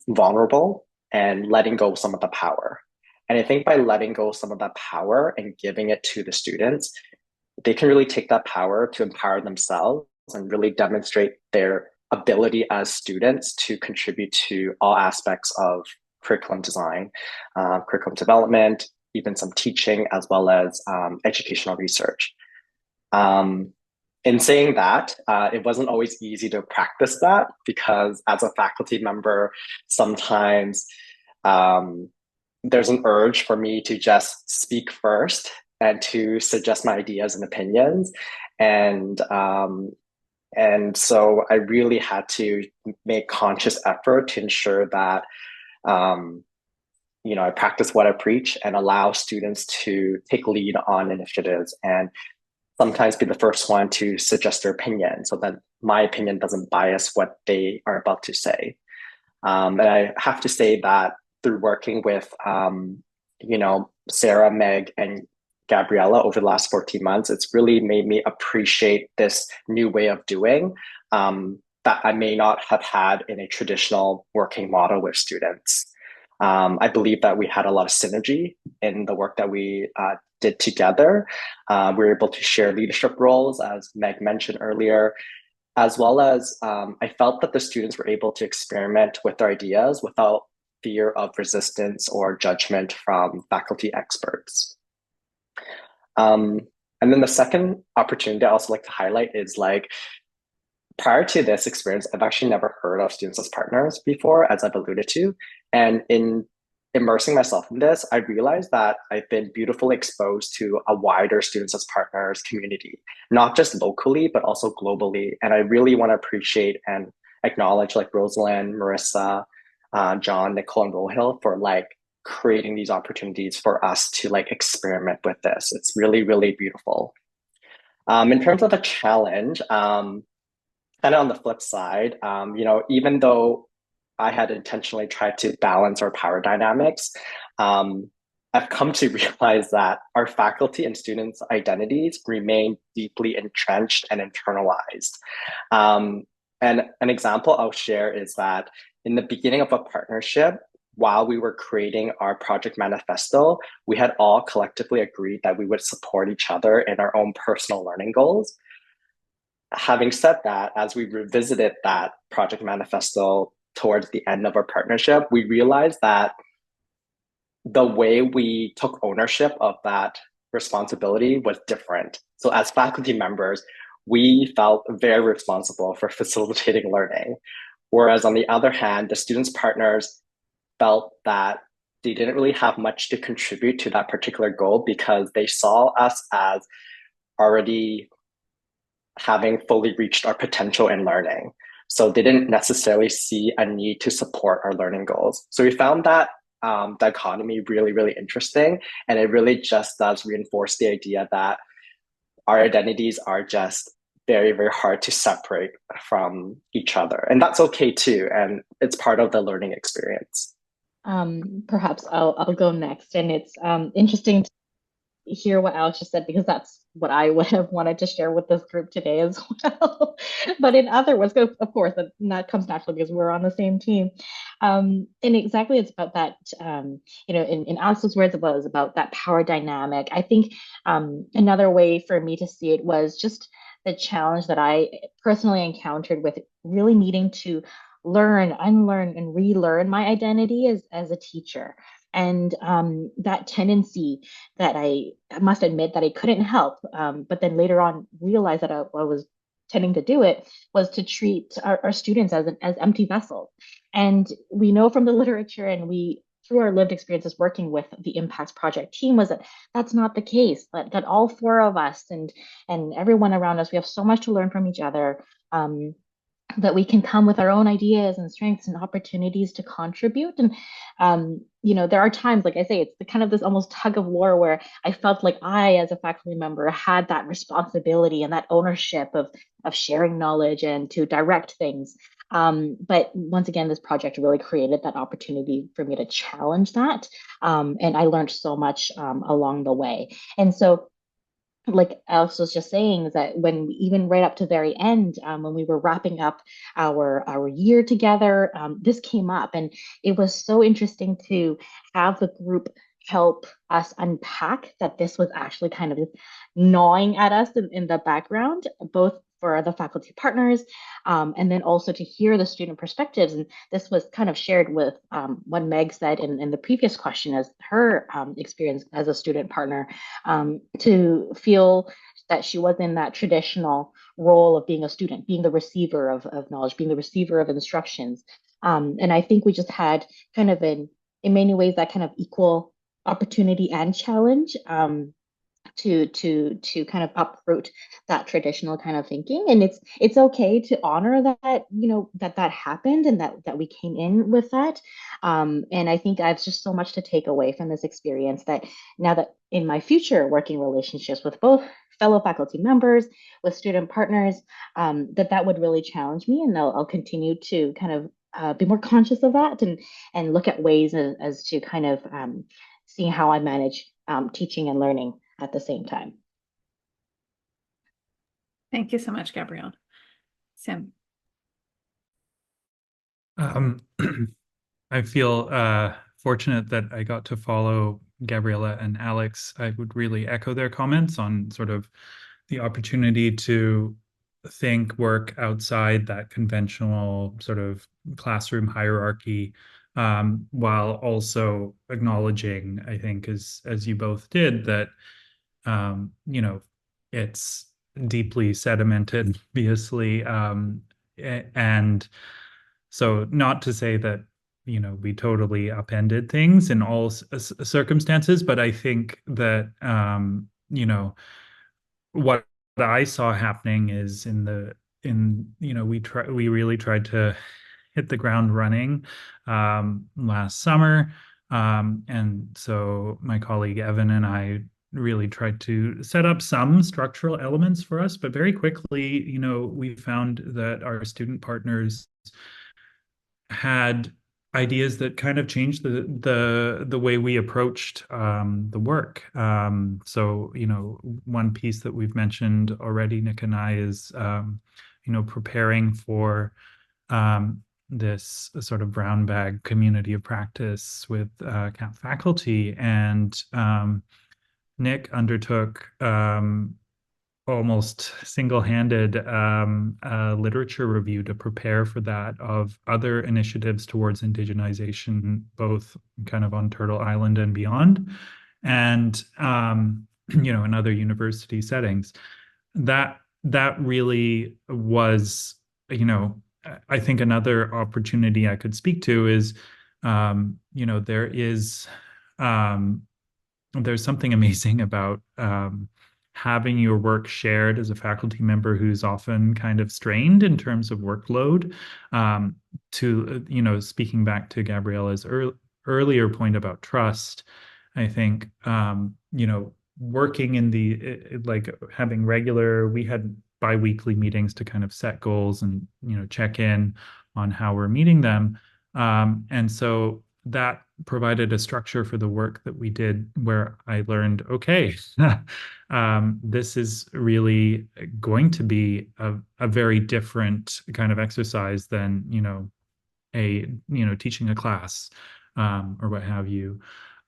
Speaker 4: vulnerable and letting go of some of the power. And I think by letting go of some of that power and giving it to the students, they can really take that power to empower themselves and really demonstrate their ability as students to contribute to all aspects of curriculum design, curriculum development, even some teaching, as well as educational research. In saying that, it wasn't always easy to practice that, because as a faculty member, sometimes there's an urge for me to just speak first and to suggest my ideas and opinions. And so I really had to make conscious effort to ensure that I practice what I preach and allow students to take lead on initiatives and sometimes be the first one to suggest their opinion, so that my opinion doesn't bias what they are about to say. And I have to say that through working with Sarah, Meg, and Gabriella over the last 14 months, it's really made me appreciate this new way of doing that I may not have had in a traditional working model with students. I believe that we had a lot of synergy in the work that we did together. We were able to share leadership roles, as Meg mentioned earlier, as well as I felt that the students were able to experiment with their ideas without fear of resistance or judgment from faculty experts. And then the second opportunity I also like to highlight is, like, prior to this experience, I've actually never heard of students as partners before, as I've alluded to. And in immersing myself in this, I realized that I've been beautifully exposed to a wider students as partners community, not just locally, but also globally. And I really want to appreciate and acknowledge, like, Rosalind, Marissa, John, Nicole, and Rohil for creating these opportunities for us to experiment with this. It's really, really beautiful. In terms of a challenge, kind of on the flip side, even though I had intentionally tried to balance our power dynamics, I've come to realize that our faculty and students' identities remain deeply entrenched and internalized. And an example I'll share is that in the beginning of a partnership, while we were creating our project manifesto, we had all collectively agreed that we would support each other in our own personal learning goals. Having said that, as we revisited that project manifesto towards the end of our partnership, we realized that the way we took ownership of that responsibility was different. So as faculty members, we felt very responsible for facilitating learning. Whereas on the other hand, the students' partners felt that they didn't really have much to contribute to that particular goal because they saw us as already having fully reached our potential in learning. So they didn't necessarily see a need to support our learning goals. So we found that dichotomy really, really interesting. And it really just does reinforce the idea that our identities are just very, very hard to separate from each other. And that's okay too. And it's part of the learning experience.
Speaker 5: Perhaps I'll go next. And it's interesting to hear what Alex just said, because that's what I would have wanted to share with this group today as well. But in other words, of course, that comes naturally because we're on the same team. And exactly, it's about that, in Alex's words, it was about that power dynamic. I think another way for me to see it was just the challenge that I personally encountered with really needing to learn, unlearn, and relearn my identity as a teacher. And that tendency that I must admit that I couldn't help, but then later on realized that I was tending to do it, was to treat our students as empty vessels. And we know from the literature, and we through our lived experiences working with the Impacts Project team, was that that's not the case. That all four of us and everyone around us, we have so much to learn from each other. That we can come with our own ideas and strengths and opportunities to contribute. And there are times, like I say, it's the kind of this almost tug of war where I felt like I, as a faculty member, had that responsibility and that ownership of sharing knowledge and to direct things. But once again, this project really created that opportunity for me to challenge that. And I learned so much along the way. And so, like Alex was just saying, is that when even right up to the very end, when we were wrapping up our year together, this came up, and it was so interesting to have the group help us unpack that this was actually kind of gnawing at us in the background, both for the faculty partners, and then also to hear the student perspectives. And this was kind of shared with what Meg said in the previous question as her experience as a student partner, to feel that she was in that traditional role of being a student, being the receiver of knowledge, being the receiver of instructions. And I think we just had kind of in many ways that kind of equal opportunity and challenge to kind of uproot that traditional kind of thinking. And it's okay to honor that, that happened, and that we came in with that. And I think I have just so much to take away from this experience, that now that in my future working relationships with both fellow faculty members, with student partners, that would really challenge me. And I'll continue to kind of be more conscious of that, and look at ways as to kind of seeing how I manage teaching and learning at the same time.
Speaker 2: Thank you so much, Gabrielle. Sam.
Speaker 8: I feel fortunate that I got to follow Gabriella and Alex. I would really echo their comments on sort of the opportunity to work outside that conventional sort of classroom hierarchy, while also acknowledging, I think, as you both did, that it's deeply sedimented, obviously, and so not to say that we totally upended things in all circumstances, but I think that what I saw happening is we really tried to hit the ground running last summer, and so my colleague Evan and I really tried to set up some structural elements for us, but very quickly, we found that our student partners had ideas that kind of changed the way we approached the work. So, one piece that we've mentioned already, Nick and I, is preparing for this sort of brown bag community of practice with CAP faculty, and Nick undertook almost single-handed literature review to prepare for that of other initiatives towards indigenization, both kind of on Turtle Island and beyond, and in other university settings. That that really was, I think another opportunity I could speak to is, there is, there's something amazing about having your work shared as a faculty member who's often kind of strained in terms of workload. Speaking back to Gabriella's earlier point about trust, I think, working in like having we had biweekly meetings to kind of set goals and, check in on how we're meeting them. And so that provided a structure for the work that we did where I learned, okay, this is really going to be a very different kind of exercise than, teaching a class or what have you.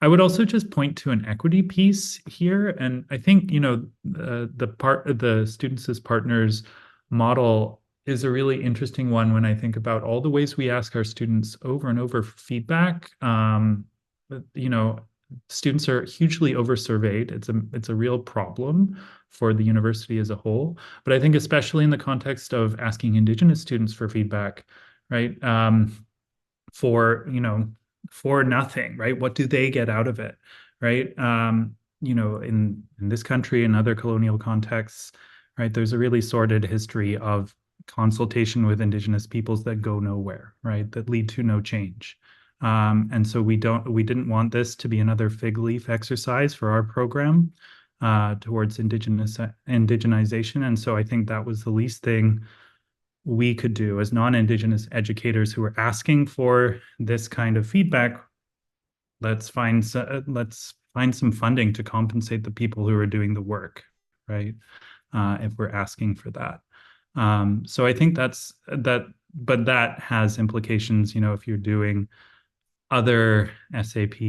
Speaker 8: I would also just point to an equity piece here. And I think, the students as partners model is a really interesting one when I think about all the ways we ask our students over and over for feedback. Students are hugely oversurveyed. It's a real problem for the university as a whole. But I think especially in the context of asking Indigenous students for feedback, right? For nothing, right? What do they get out of it, right? In this country and other colonial contexts, right? There's a really sordid history of consultation with Indigenous peoples that go nowhere, right? That lead to no change. And so we didn't want this to be another fig leaf exercise for our program towards indigenization. And so I think that was the least thing we could do as non-Indigenous educators who are asking for this kind of feedback. Let's find some funding to compensate the people who are doing the work, right? If we're asking for that. So I think that's that, but that has implications, if you're doing other SAP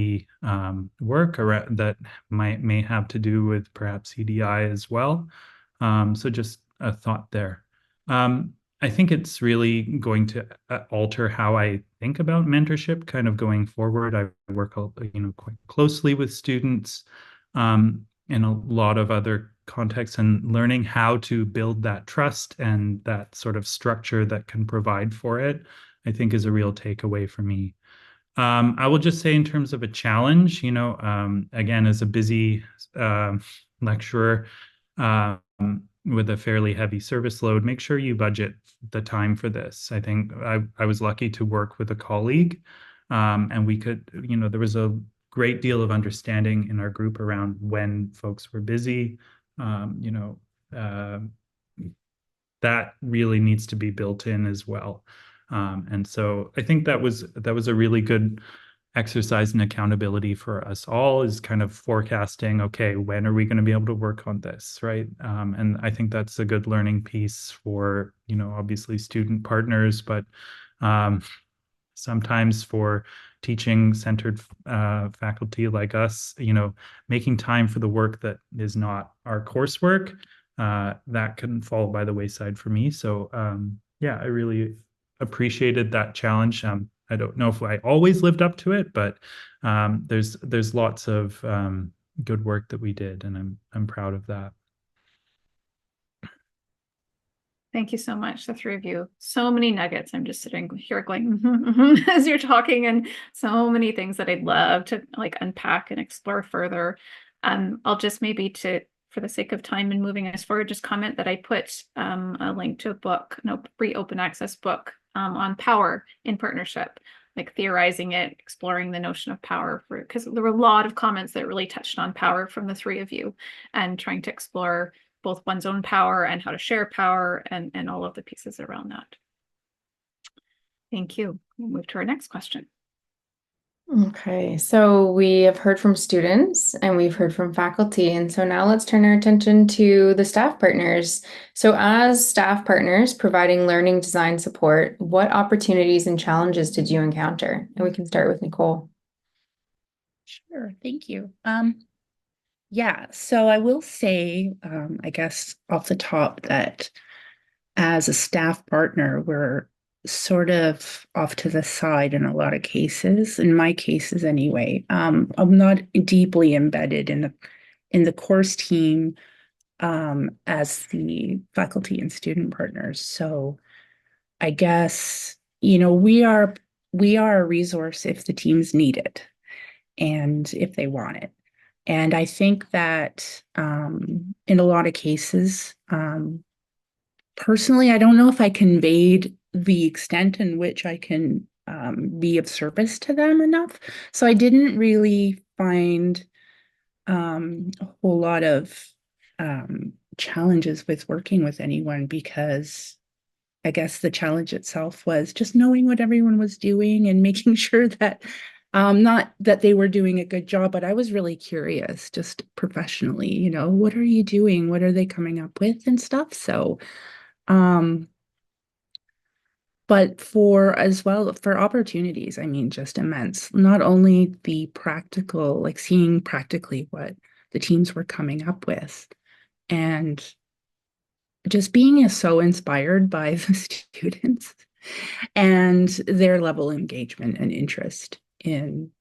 Speaker 8: work that may have to do with perhaps CDI as well. So just a thought there. I think it's really going to alter how I think about mentorship kind of going forward. I work, quite closely with students in a lot of other contexts, and learning how to build that trust and that sort of structure that can provide for it, I think is a real takeaway for me. I will just say in terms of a challenge, again, as a busy lecturer with a fairly heavy service load, make sure you budget the time for this. I think I was lucky to work with a colleague, and we could, there was a great deal of understanding in our group around when folks were busy. That really needs to be built in as well. And so I think that was a really good exercise in accountability for us all, is kind of forecasting, okay, when are we going to be able to work on this, right? And I think that's a good learning piece for, obviously student partners, but sometimes for teaching centered faculty like us, making time for the work that is not our coursework, that can fall by the wayside for me. So yeah, I really appreciated that challenge. I don't know if I always lived up to it, but there's lots of good work that we did, and I'm proud of that.
Speaker 2: Thank you so much, the three of you. So many nuggets. I'm just sitting here going as you're talking, and so many things that I'd love to unpack and explore further. I'll just maybe for the sake of time and moving us forward, just comment that I put a link to a book, free open access book on power in partnership, theorizing it, exploring the notion of power, because there were a lot of comments that really touched on power from the three of you, and trying to explore both one's own power and how to share power, and all of the pieces around that. Thank you. We'll move to our next question.
Speaker 3: Okay, so we have heard from students and we've heard from faculty, and so now let's turn our attention to the staff partners. So as staff partners providing learning design support, what opportunities and challenges did you encounter? And we can start with Nicole.
Speaker 11: Sure, thank you. Yeah, so I will say, I guess off the top, that as a staff partner, we're sort of off to the side in a lot of cases, in my cases anyway. I'm not deeply embedded in the course team, as the faculty and student partners. So I guess, you know, we are a resource if the teams need it and if they want it. And I think that in a lot of cases, personally, I don't know if I conveyed the extent in which I can be of service to them enough. So I didn't really find a whole lot of challenges with working with anyone because I guess the challenge itself was just knowing what everyone was doing and making sure that not that they were doing a good job, but I was really curious, just professionally, you know, what are you doing? What are they coming up with and stuff? So, um, but for as well for opportunities, I mean, just immense. Not only the practical, like seeing practically what the teams were coming up with, and just being so inspired by the students and their level of engagement and interest in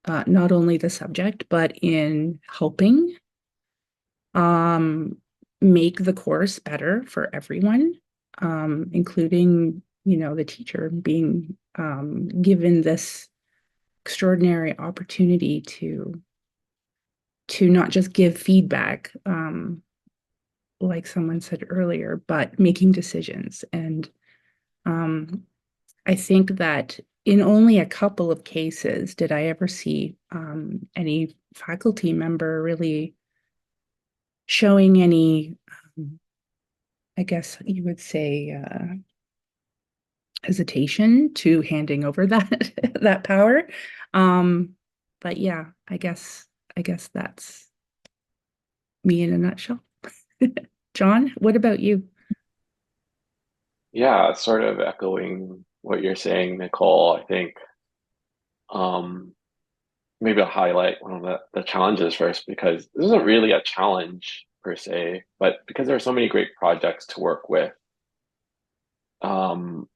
Speaker 11: not only the subject, but in helping um, make the course better for everyone, including, you know, the teacher being given this extraordinary opportunity to not just give feedback, like someone said earlier, but making decisions. And I think that in only a couple of cases did I ever see any faculty member really showing any, I guess you would say, hesitation to handing over that that power. But yeah, I guess that's me in a nutshell. John, what about you?
Speaker 9: Yeah, sort of echoing what you're saying, Nicole. I think um, maybe I'll highlight one of the challenges first because this isn't really a challenge per se, but because there are so many great projects to work with, um,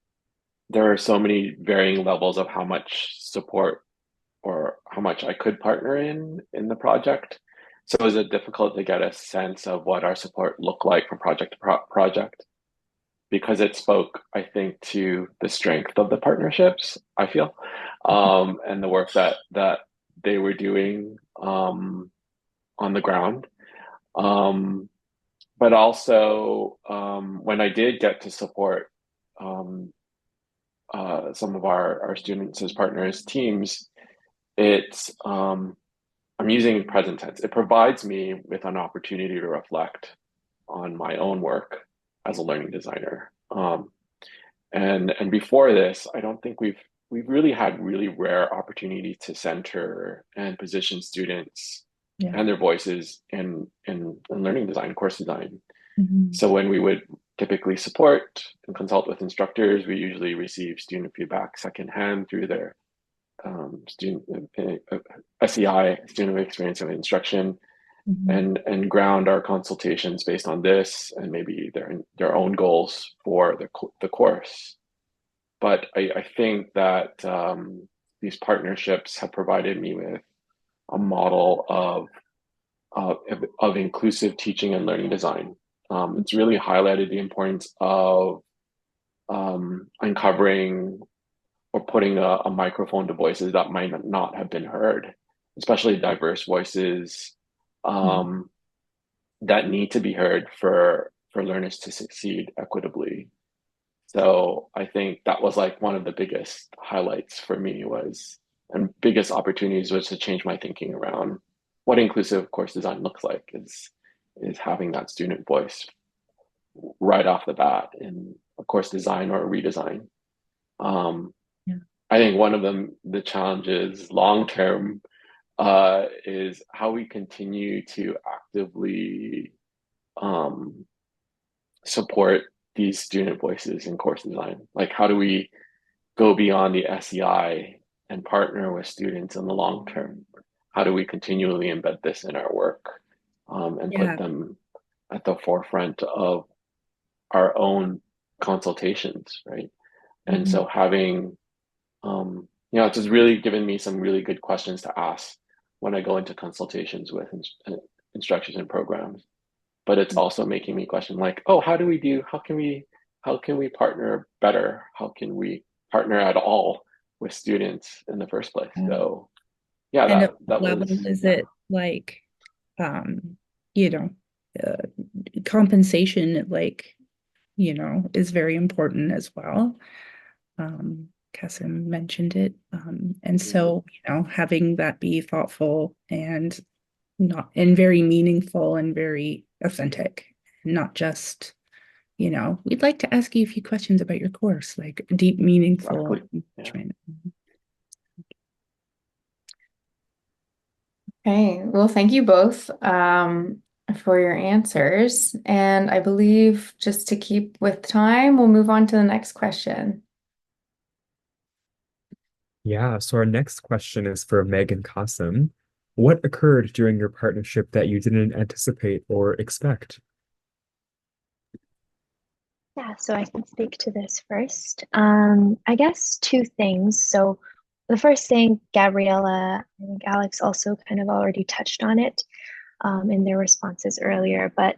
Speaker 9: there are so many varying levels of how much support or how much I could partner in the project. So is it difficult to get a sense of what our support looked like from project to project? Because it spoke, I think, to the strength of the partnerships, I feel, and the work that they were doing on the ground. Um, but also, when I did get to support um, some of our students as partners teams, it's I'm using present tense. It provides me with an opportunity to reflect on my own work as a learning designer. And before this, I don't think we've really had really rare opportunity to center and position students
Speaker 11: Yeah.
Speaker 9: and their voices in learning design, course design.
Speaker 11: Mhm.
Speaker 9: So when we would typically support and consult with instructors, we usually receive student feedback secondhand through their student SEI, student experience of instruction,
Speaker 11: Mhm.
Speaker 9: and ground our consultations based on this and maybe their own goals for the course. But I think that these partnerships have provided me with a model of inclusive teaching and learning design. It's really highlighted the importance of uncovering or putting a microphone to voices that might not have been heard, especially diverse voices um, that need to be heard for learners to succeed equitably. So I think that was like one of the biggest highlights for me was and biggest opportunities was to change my thinking around what inclusive course design looks like is having that student voice right off the bat in a course design or a redesign. Um,
Speaker 11: Yeah.
Speaker 9: I think one of the challenges long term is how we continue to actively um, support these student voices in course design. Like, how do we go beyond the SEI and partner with students in the long term? How do we continually embed this in our work and put
Speaker 11: Yeah.
Speaker 9: them at the forefront of our own consultations, right? And
Speaker 11: Mhm.
Speaker 9: so having, it's just really given me some really good questions to ask when I go into consultations with instructors and programs. but it's also making me question like, oh, how can we partner better? How can we partner at all with students in the first place? So yeah,
Speaker 11: And at
Speaker 9: that
Speaker 11: what level
Speaker 9: was,
Speaker 11: is
Speaker 9: yeah.
Speaker 11: it like, you know, uh, compensation, like, is very important as well. Kasim mentioned it. And so, having that be thoughtful and very meaningful and very authentic, not just, we'd like to ask you a few questions about your course, like deep, meaningful
Speaker 9: Exactly. Yeah.
Speaker 11: engagement.
Speaker 3: Okay, well, thank you both for your answers. And I believe just to keep with time, we'll move on to the next question.
Speaker 1: Yeah, so our next question is for Meg and Qasim. What occurred during your partnership that you didn't anticipate or expect?
Speaker 10: Yeah, so I can speak to this first. I guess two things. So the first thing, Gabriella, I think Alex also kind of already touched on it in their responses earlier. But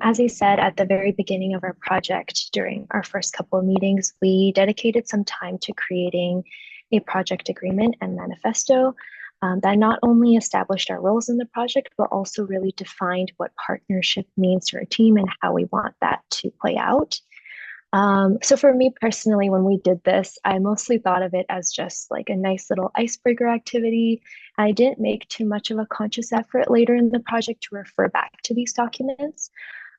Speaker 10: as I said at the very beginning of our project, during our first couple of meetings, we dedicated some time to creating a project agreement and manifesto that not only established our roles in the project, but also really defined what partnership means to our team and how we want that to play out. So for me personally, when we did this, I mostly thought of it as just like a nice little icebreaker activity. I didn't make too much of a conscious effort later in the project to refer back to these documents.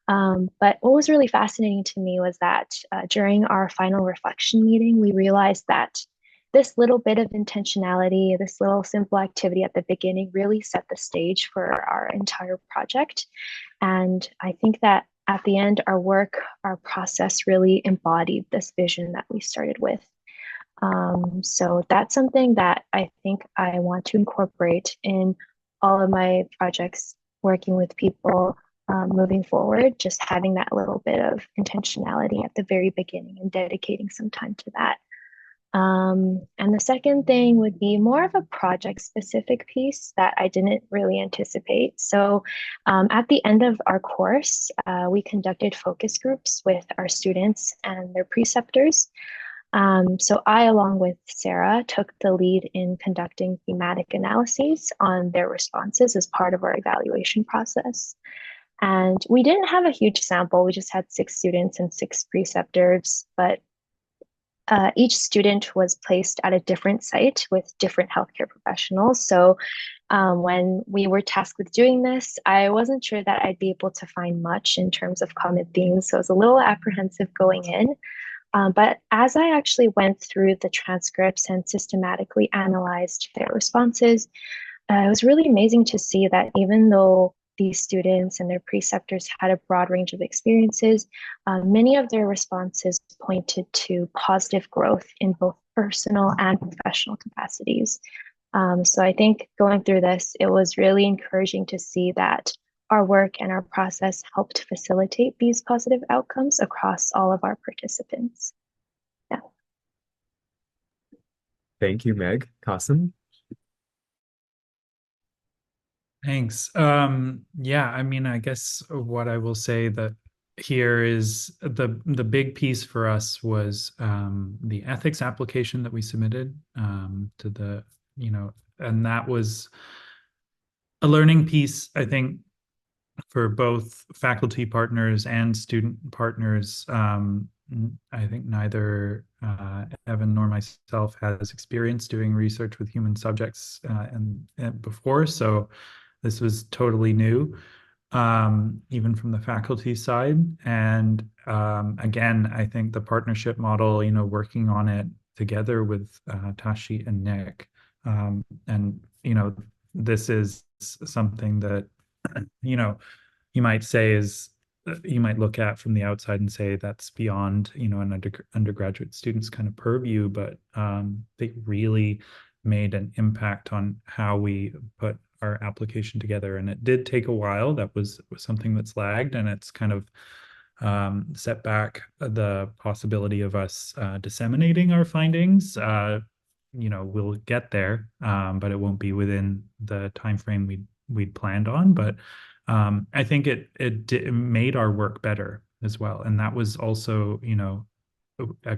Speaker 10: But what was really fascinating to me was that during our final reflection meeting, we realized that this little bit of intentionality, this little simple activity at the beginning really set the stage for our entire project. And I think that at the end, our work, our process really embodied this vision that we started with. So that's something that I think I want to incorporate in all of my projects, working with people moving forward, just having that little bit of intentionality at the very beginning and dedicating some time to that. And the second thing would be more of a project specific piece that I didn't really anticipate. So at the end of our course, we conducted focus groups with our students and their preceptors. So I, along with Sarah, took the lead in conducting thematic analyses on their responses as part of our evaluation process. And we didn't have a huge sample. We just had 6 students and 6 preceptors, but each student was placed at a different site with different healthcare professionals. So when we were tasked with doing this, I wasn't sure that I'd be able to find much in terms of common themes. So I was a little apprehensive going in. But as I actually went through the transcripts and systematically analyzed their responses, it was really amazing to see that even though these students and their preceptors had a broad range of experiences, many of their responses pointed to positive growth in both personal and professional capacities. So I think going through this, it was really encouraging to see that our work and our process helped facilitate these positive outcomes across all of our participants. Yeah.
Speaker 1: Thank you, Meg. Qasim?
Speaker 8: Thanks. Yeah, I mean, I guess what I will say that here is the big piece for us was the ethics application that we submitted to the, and that was a learning piece, I think, for both faculty partners and student partners. I think neither Evan nor myself has experience doing research with human subjects and before, so this was totally new, even from the faculty side. And again, I think the partnership model, working on it together with Tashi and Nick, and this is something that you might say is you might look at from the outside and say that's beyond an undergraduate student's kind of purview, but they really made an impact on how we put our application together. And it did take a while. That was something that's lagged, and it's kind of set back the possibility of us disseminating our findings. We'll get there, but it won't be within the time frame we'd planned on. But I think it made our work better as well. And that was also, a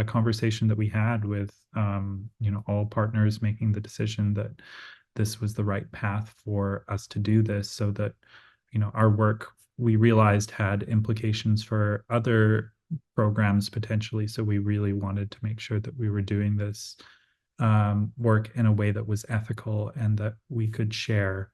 Speaker 8: conversation that we had with, all partners making the decision that this was the right path for us to do this, so that, our work, we realized, had implications for other programs potentially. So we really wanted to make sure that we were doing this work in a way that was ethical and that we could share.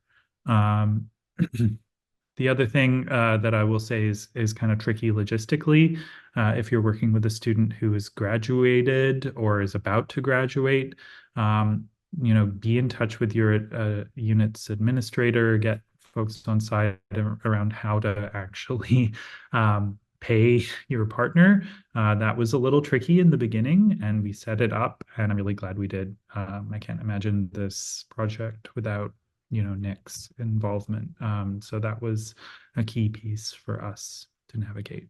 Speaker 8: The other thing that I will say is kind of tricky logistically. If you're working with a student who is graduated or is about to graduate, be in touch with your unit's administrator, get folks on site around how to actually pay your partner. That was a little tricky in the beginning, and we set it up, and I'm really glad we did. I can't imagine this project without Nick's involvement. So that was a key piece for us to navigate.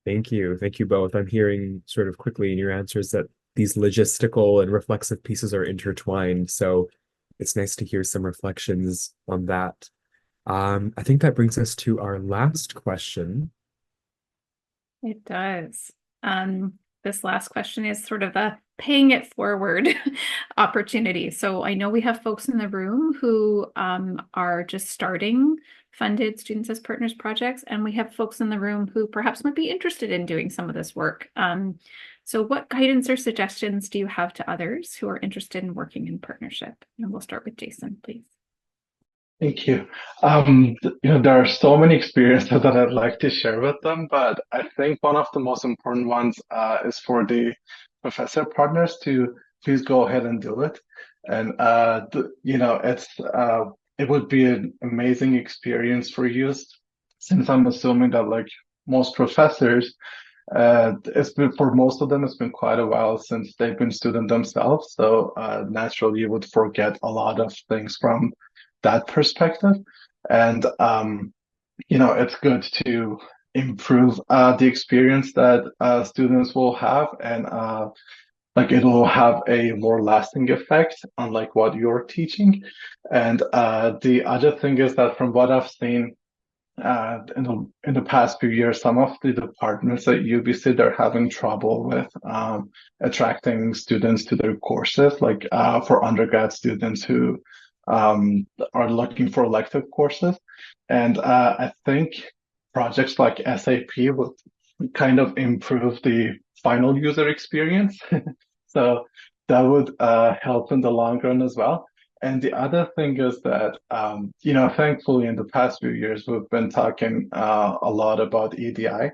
Speaker 1: Thank you. Thank you both. I'm hearing sort of quickly in your answers that these logistical and reflexive pieces are intertwined. So it's nice to hear some reflections on that. I think that brings us to our last question.
Speaker 2: It does. This last question is sort of a paying it forward opportunity. So I know we have folks in the room who are just starting funded Students as Partners projects, and we have folks in the room who perhaps might be interested in doing some of this work. So what guidance or suggestions do you have to others who are interested in working in partnership? And we'll start with Jason, please.
Speaker 7: Thank you. There are so many experiences that I'd like to share with them, but I think one of the most important ones is for the professor partners to please go ahead and do it. And it would be an amazing experience for you, since I'm assuming that like most professors, for most of them, it's been quite a while since they've been student themselves. So naturally, you would forget a lot of things from that perspective. And it's good to improve the experience that students will have, and it will have a more lasting effect on like what you're teaching. And the other thing is that from what I've seen in the past few years, some of the departments at UBC, they're having trouble with attracting students to their courses, like for undergrad students who are looking for elective courses. And I think projects like SAP would kind of improve the final user experience. So that would help in the long run as well. And the other thing is that, thankfully in the past few years, we've been talking a lot about EDI.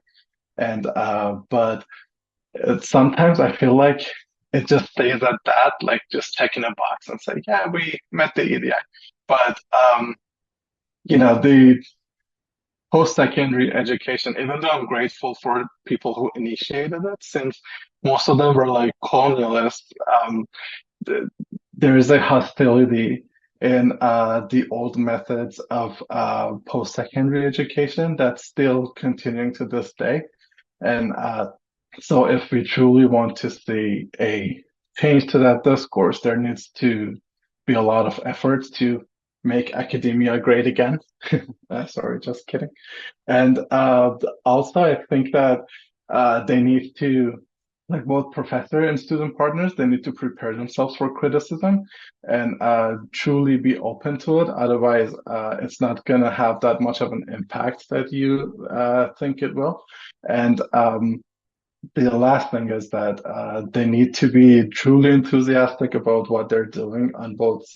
Speaker 7: And, but sometimes I feel like it just stays at that, like just checking a box and say, yeah, we met the EDI. But, the post-secondary education, even though I'm grateful for people who initiated it, since most of them were like colonialists, there is a hostility in the old methods of post-secondary education that's still continuing to this day. And so if we truly want to see a change to that discourse, there needs to be a lot of efforts to make academia great again. Sorry, just kidding. And also, I think that they need to, like both professor and student partners, they need to prepare themselves for criticism and truly be open to it. Otherwise, it's not going to have that much of an impact that you think it will. And the last thing is that they need to be truly enthusiastic about what they're doing on both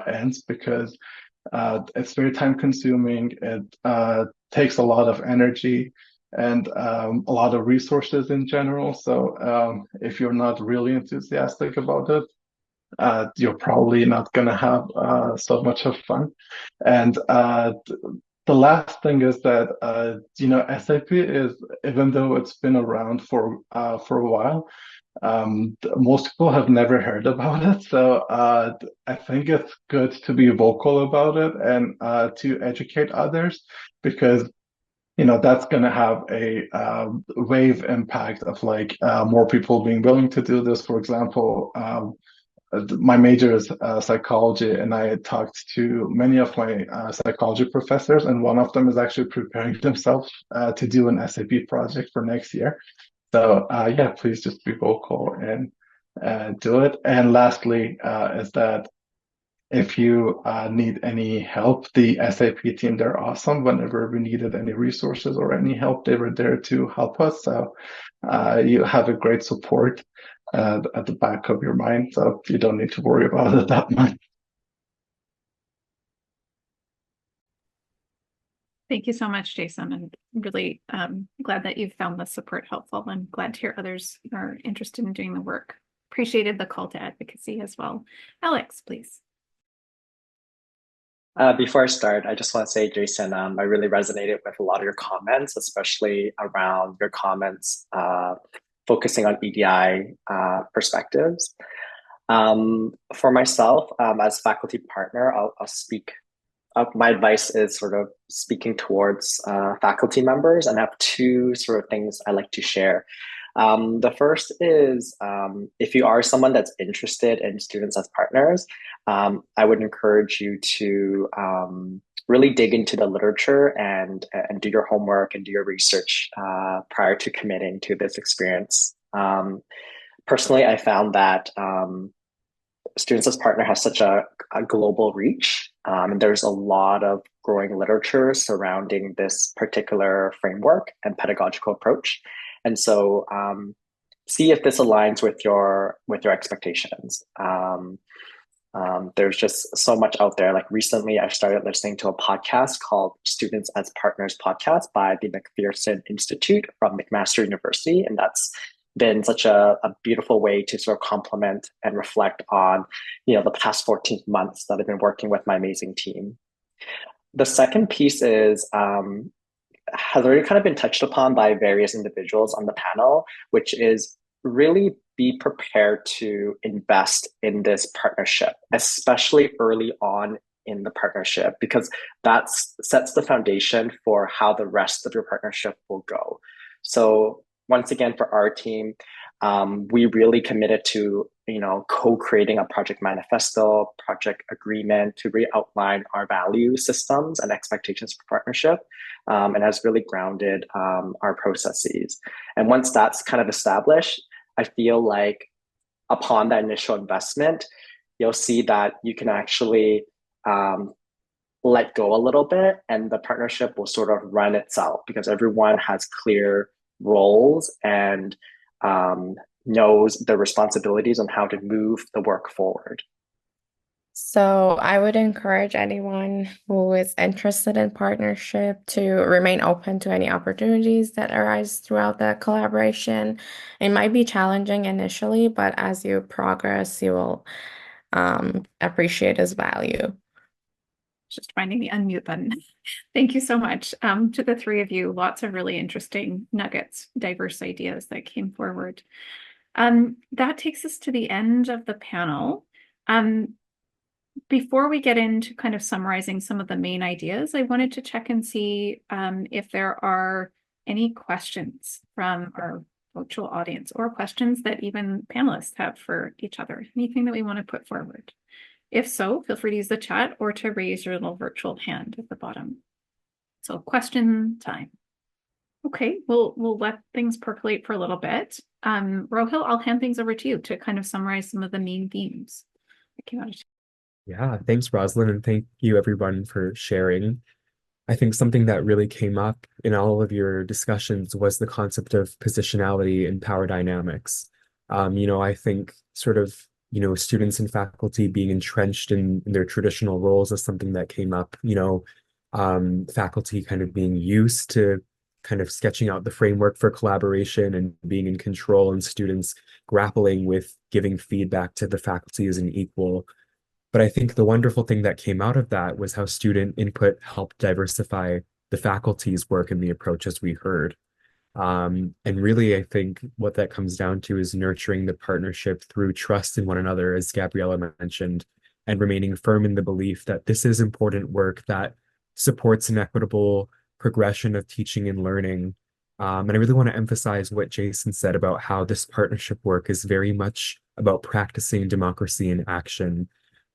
Speaker 7: ends, because it's very time consuming. It takes a lot of energy and a lot of resources in general. So if you're not really enthusiastic about it, you're probably not going to have so much of fun. And the last thing is that SAP is, even though it's been around for a while, most people have never heard about it. So I think it's good to be vocal about it and to educate others, because that's going to have a wave impact of like more people being willing to do this. For example, my major is psychology, and I talked to many of my psychology professors, and one of them is actually preparing themselves to do an SAP project for next year. So yeah, please just be vocal and do it. And lastly, is that if you need any help, the SAP team, they're awesome. Whenever we needed any resources or any help, they were there to help us. So you have a great support at the back of your mind. So you don't need to worry about it that much.
Speaker 2: Thank you so much, Jason. I'm really glad that you've found the support helpful. I'm glad to hear others are interested in doing the work. Appreciated the call to advocacy as well. Alex, please.
Speaker 4: Before I start, I just want to say, Jason, I really resonated with a lot of your comments, especially around your comments focusing on EDI perspectives. For myself, as faculty partner, I'll speak. My advice is sort of speaking towards faculty members, and I have two sort of things I like to share. The first is if you are someone that's interested in students as partners, I would encourage you to really dig into the literature and do your homework and do your research prior to committing to this experience. Personally, I found that Students as Partner has such a global reach. And there's a lot of growing literature surrounding this particular framework and pedagogical approach. And so see if this aligns with your expectations. There's just so much out there. Like recently, I started listening to a podcast called Students as Partners podcast by the McPherson Institute from McMaster University. And that's been such a beautiful way to sort of complement and reflect on, the past 14 months that I've been working with my amazing team. The second piece is has already kind of been touched upon by various individuals on the panel, which is really be prepared to invest in this partnership, especially early on in the partnership, because that sets the foundation for how the rest of your partnership will go. So once again, for our team, we really committed to co-creating a project manifesto, project agreement to re-outline our value systems and expectations for partnership, and has really grounded our processes. And once that's kind of established, I feel like upon that initial investment, you'll see that you can actually let go a little bit, and the partnership will sort of run itself because everyone has clear roles and knows the responsibilities on how to move the work forward.
Speaker 6: So I would encourage anyone who is interested in partnership to remain open to any opportunities that arise throughout the collaboration. It might be challenging initially, but as you progress, you will appreciate its value.
Speaker 2: Just finding the unmute button. Thank you so much to the three of you. Lots of really interesting nuggets, diverse ideas that came forward. That takes us to the end of the panel. Before we get into kind of summarizing some of the main ideas, I wanted to check and see if there are any questions from our virtual audience or questions that even panelists have for each other, anything that we want to put forward. If so, feel free to use the chat or to raise your little virtual hand at the bottom. So question time. Okay, we'll let things percolate for a little bit. Rohil, I'll hand things over to you to kind of summarize some of the main themes that came out of.
Speaker 1: Yeah, thanks, Rosalind, and thank you everyone for sharing. I think something that really came up in all of your discussions was the concept of positionality and power dynamics. I think sort of students and faculty being entrenched in their traditional roles is something that came up, faculty kind of being used to kind of sketching out the framework for collaboration and being in control, and students grappling with giving feedback to the faculty as an equal. But I think the wonderful thing that came out of that was how student input helped diversify the faculty's work and the approaches we heard. And really, I think what that comes down to is nurturing the partnership through trust in one another, as Gabriella mentioned, and remaining firm in the belief that this is important work that supports an equitable progression of teaching and learning. And I really want to emphasize what Jason said about how this partnership work is very much about practicing democracy in action.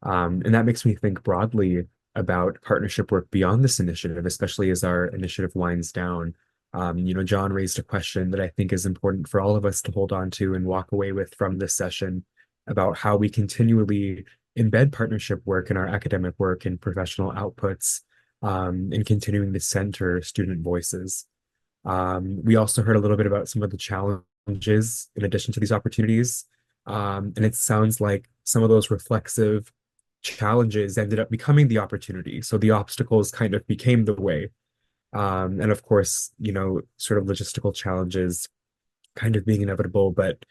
Speaker 1: And that makes me think broadly about partnership work beyond this initiative, especially as our initiative winds down. John raised a question that I think is important for all of us to hold on to and walk away with from this session about how we continually embed partnership work in our academic work and professional outputs, and continuing to center student voices. We also heard a little bit about some of the challenges in addition to these opportunities. And it sounds like some of those reflexive challenges ended up becoming the opportunity. So the obstacles kind of became the way. And of course, sort of logistical challenges kind of being inevitable, but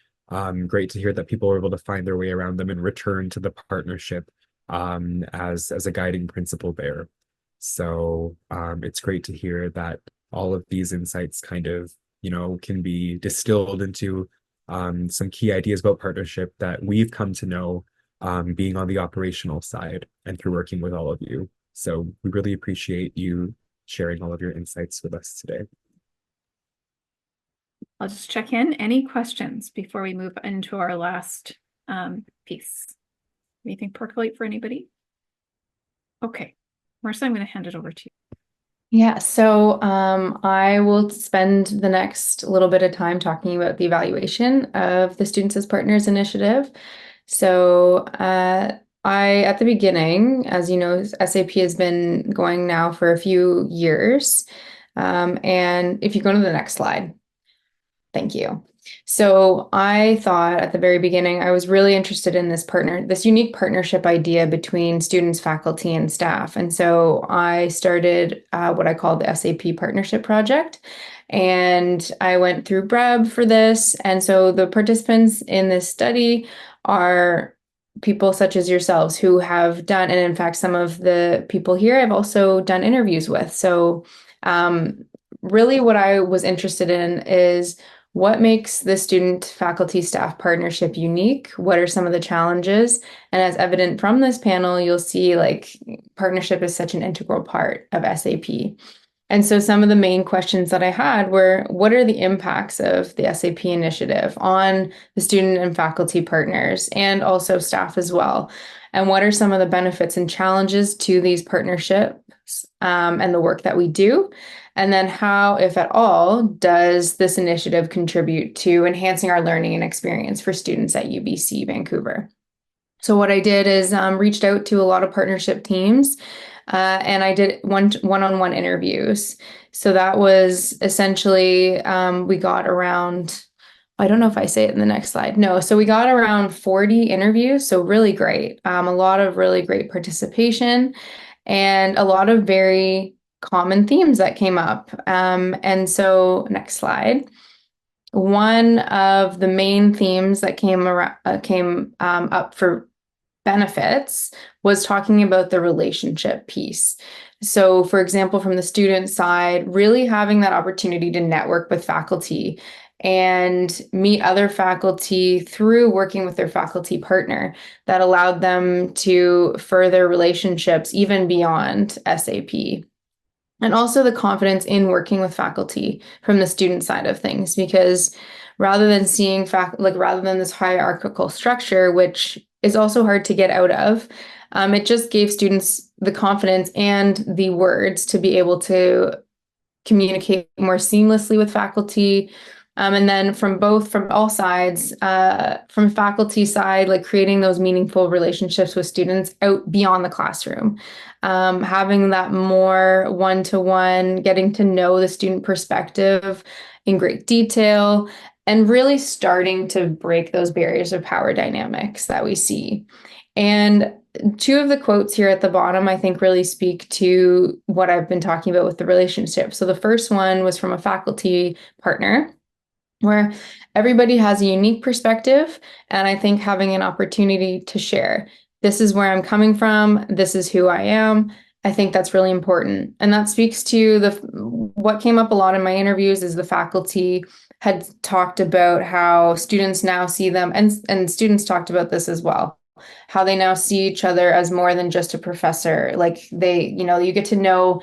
Speaker 1: great to hear that people were able to find their way around them and return to the partnership as a guiding principle there. So it's great to hear that all of these insights kind of, can be distilled into some key ideas about partnership that we've come to know being on the operational side and through working with all of you. So we really appreciate you sharing all of your insights with us today.
Speaker 2: I'll just check in. Any questions before we move into our last piece? Anything percolate for anybody? Okay, Marissa, I'm going to hand it over to you.
Speaker 3: Yeah, so I will spend the next little bit of time talking about the evaluation of the Students as Partners initiative. So at the beginning, as you know, SAP has been going now for a few years. And if you go to the next slide, thank you. So I thought at the very beginning, I was really interested in this unique partnership idea between students, faculty, and staff. And so I started what I call the SAP Partnership Project. And I went through BREB for this. And so the participants in this study are people such as yourselves who have done, and in fact, some of the people here I've also done interviews with. So really what I was interested in is what makes the student faculty staff partnership unique? What are some of the challenges? And as evident from this panel, you'll see like partnership is such an integral part of SAP. And so some of the main questions that I had were, what are the impacts of the SAP initiative on the student and faculty partners and also staff as well? And what are some of the benefits and challenges to these partnerships and the work that we do? And then how, if at all, does this initiative contribute to enhancing our learning and experience for students at UBC Vancouver? So what I did is reached out to a lot of partnership teams and I did one-on-one interviews. So that was essentially, we got around, I don't know if I say it in the next slide. No, so we got around 40 interviews. So really great. A lot of really great participation and a lot of very common themes that came up. And so next slide. One of the main themes that came up for benefits was talking about the relationship piece. So for example, from the student side, really having that opportunity to network with faculty and meet other faculty through working with their faculty partner that allowed them to further relationships even beyond SAP. And also the confidence in working with faculty from the student side of things, because rather than seeing rather than this hierarchical structure, which is also hard to get out of, it just gave students the confidence and the words to be able to communicate more seamlessly with faculty. And then from all sides, from faculty side, like creating those meaningful relationships with students out beyond the classroom, having that more one-to-one, getting to know the student perspective in great detail, and really starting to break those barriers of power dynamics that we see. And two of the quotes here at the bottom, I think, really speak to what I've been talking about with the relationship. So the first one was from a faculty partner, where everybody has a unique perspective, and I think having an opportunity to share, this is where I'm coming from, this is who I am, I think that's really important. And that speaks to what came up a lot in my interviews is the faculty had talked about how students now see them, and students talked about this as well, how they now see each other as more than just a professor. Like you get to know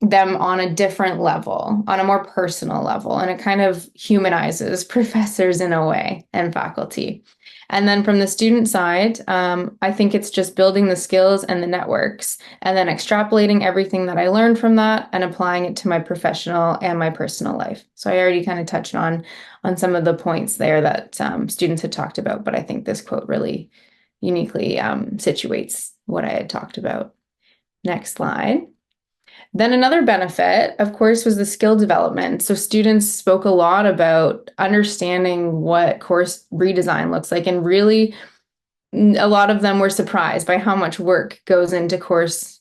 Speaker 3: them on a different level, on a more personal level, and it kind of humanizes professors in a way and faculty. And then from the student side, I think it's just building the skills and the networks, and then extrapolating everything that I learned from that and applying it to my professional and my personal life. So I already kind of touched on some of the points there that students had talked about, but I think this quote really uniquely situates what I had talked about. Next slide. Then another benefit, of course, was the skill development. So students spoke a lot about understanding what course redesign looks like, and really a lot of them were surprised by how much work goes into course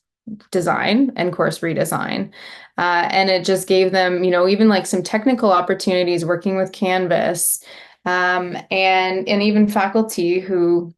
Speaker 3: design and course redesign. And it just gave them, even like some technical opportunities working with Canvas, and even faculty who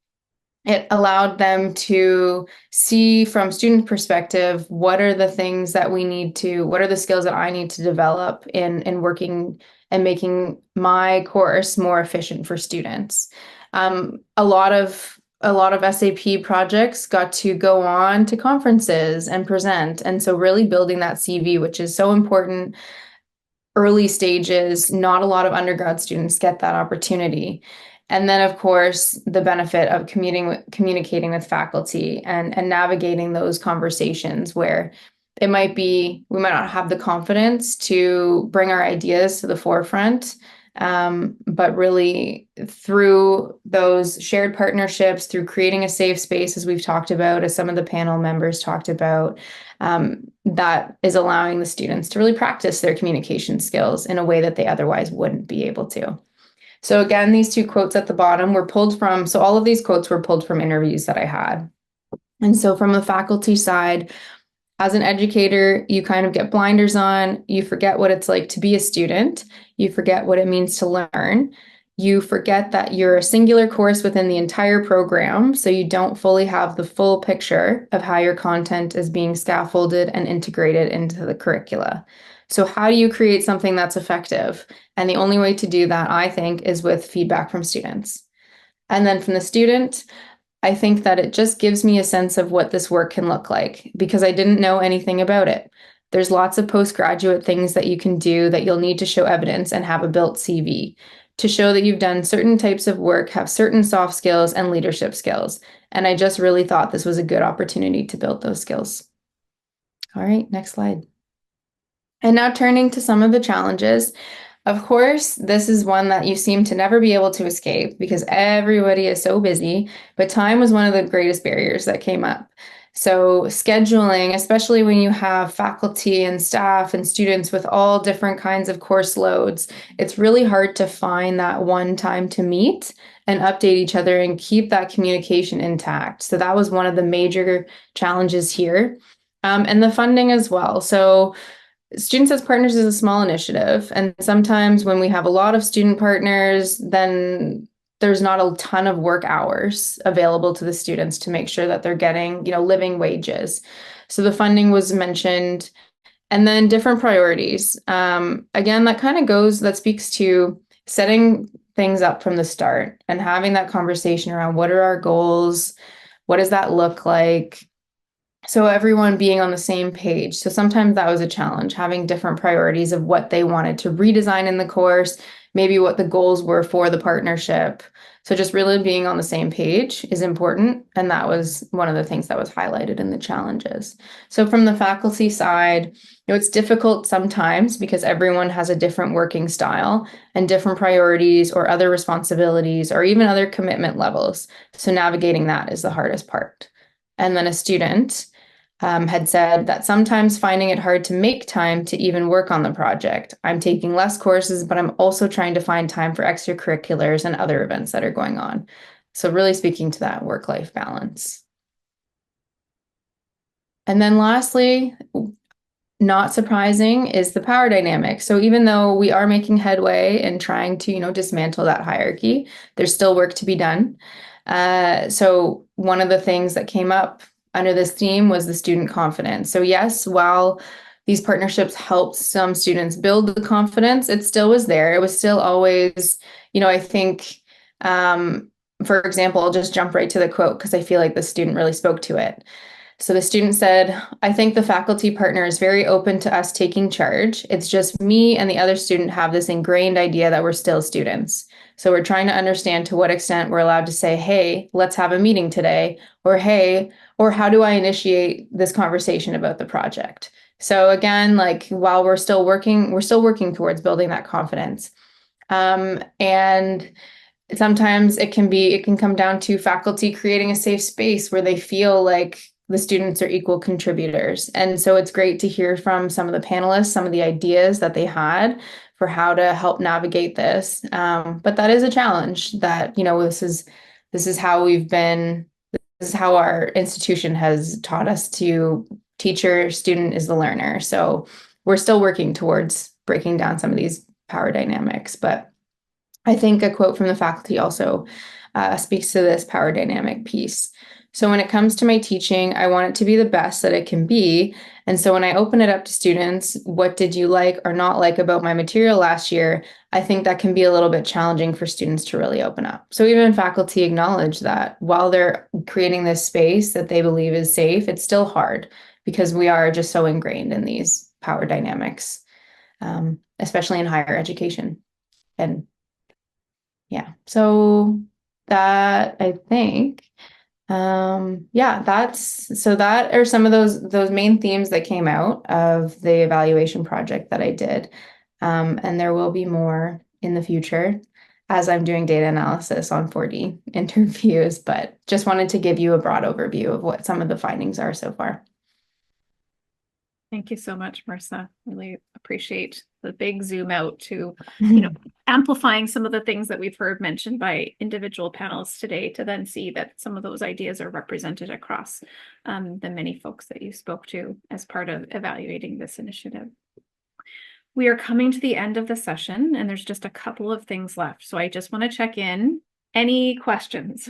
Speaker 3: it allowed them to see from student perspective, what are the things that what are the skills that I need to develop in working and making my course more efficient for students. A lot of SAP projects got to go on to conferences and present. And so really building that CV, which is so important early stages, not a lot of undergrad students get that opportunity. And then, of course, the benefit of communicating with faculty and navigating those conversations where we might not have the confidence to bring our ideas to the forefront, but really through those shared partnerships, through creating a safe space, as we've talked about, as some of the panel members talked about, that is allowing the students to really practice their communication skills in a way that they otherwise wouldn't be able to. So again, these two quotes at the bottom were pulled from, so all of these quotes were pulled from interviews that I had. And so from the faculty side, as an educator, you kind of get blinders on, you forget what it's like to be a student, you forget what it means to learn, you forget that you're a singular course within the entire program, so you don't fully have the full picture of how your content is being scaffolded and integrated into the curricula. So how do you create something that's effective? And the only way to do that, I think, is with feedback from students. And then from the student, I think that it just gives me a sense of what this work can look like because I didn't know anything about it. There's lots of postgraduate things that you can do that you'll need to show evidence and have a built CV to show that you've done certain types of work, have certain soft skills and leadership skills. And I just really thought this was a good opportunity to build those skills. All right, next slide. And now turning to some of the challenges. Of course, this is one that you seem to never be able to escape because everybody is so busy, but time was one of the greatest barriers that came up. So scheduling, especially when you have faculty and staff and students with all different kinds of course loads, it's really hard to find that one time to meet and update each other and keep that communication intact. So that was one of the major challenges here. And the funding as well. So Students as Partners is a small initiative, and sometimes when we have a lot of student partners, then there's not a ton of work hours available to the students to make sure that they're getting, living wages. So the funding was mentioned, and then different priorities. Again, that speaks to setting things up from the start and having that conversation around what are our goals, what does that look like? So everyone being on the same page. So sometimes that was a challenge, having different priorities of what they wanted to redesign in the course, maybe what the goals were for the partnership. So just really being on the same page is important. And that was one of the things that was highlighted in the challenges. So from the faculty side, it's difficult sometimes because everyone has a different working style and different priorities or other responsibilities or even other commitment levels. So navigating that is the hardest part. And then a student had said that sometimes finding it hard to make time to even work on the project. I'm taking less courses, but I'm also trying to find time for extracurriculars and other events that are going on. So really speaking to that work-life balance. And then lastly, not surprising, is the power dynamic. So even though we are making headway in trying to, dismantle that hierarchy, there's still work to be done. So one of the things that came up under this theme was the student confidence. So yes, while these partnerships helped some students build the confidence, it still was there. It was still always, I think, for example, I'll just jump right to the quote because I feel like the student really spoke to it. So the student said, I think the faculty partner is very open to us taking charge. It's just me and the other student have this ingrained idea that we're still students. So we're trying to understand to what extent we're allowed to say, hey, let's have a meeting today, or hey, or how do I initiate this conversation about the project? So again, like while we're still working towards building that confidence. And sometimes it can come down to faculty creating a safe space where they feel like the students are equal contributors. And so it's great to hear from some of the panelists, some of the ideas that they had for how to help navigate this. But that is a challenge that, this is how this is how our institution has taught us to teacher, student is the learner. So we're still working towards breaking down some of these power dynamics, but I think a quote from the faculty also speaks to this power dynamic piece. So when it comes to my teaching, I want it to be the best that it can be. And so when I open it up to students, what did you like or not like about my material last year? I think that can be a little bit challenging for students to really open up. So even faculty acknowledge that while they're creating this space that they believe is safe, it's still hard because we are just so ingrained in these power dynamics, especially in higher education. And yeah, so that I think, that are some of those main themes that came out of the evaluation project that I did. And there will be more in the future as I'm doing data analysis on 4D interviews, but just wanted to give you a broad overview of what some of the findings are so far.
Speaker 2: Thank you so much, Marissa. Really appreciate the big zoom out to,
Speaker 3: Mm-hmm.
Speaker 2: amplifying some of the things that we've heard mentioned by individual panelists today to then see that some of those ideas are represented across the many folks that you spoke to as part of evaluating this initiative. We are coming to the end of the session and there's just a couple of things left. So I just want to check in. Any questions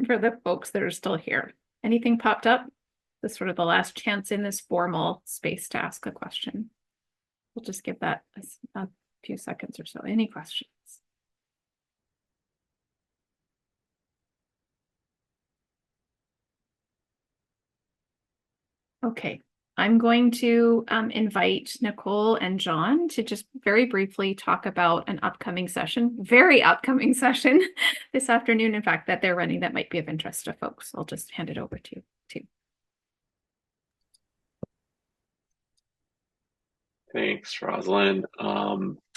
Speaker 2: for the folks that are still here? Anything popped up? This is sort of the last chance in this formal space to ask a question. We'll just give that a few seconds or so. Any questions? Okay, I'm going to invite Nicole and John to just very briefly talk about an upcoming session, very upcoming session this afternoon, in fact, that they're running that might be of interest to folks. I'll just hand it over to you too.
Speaker 9: Thanks, Rosalind.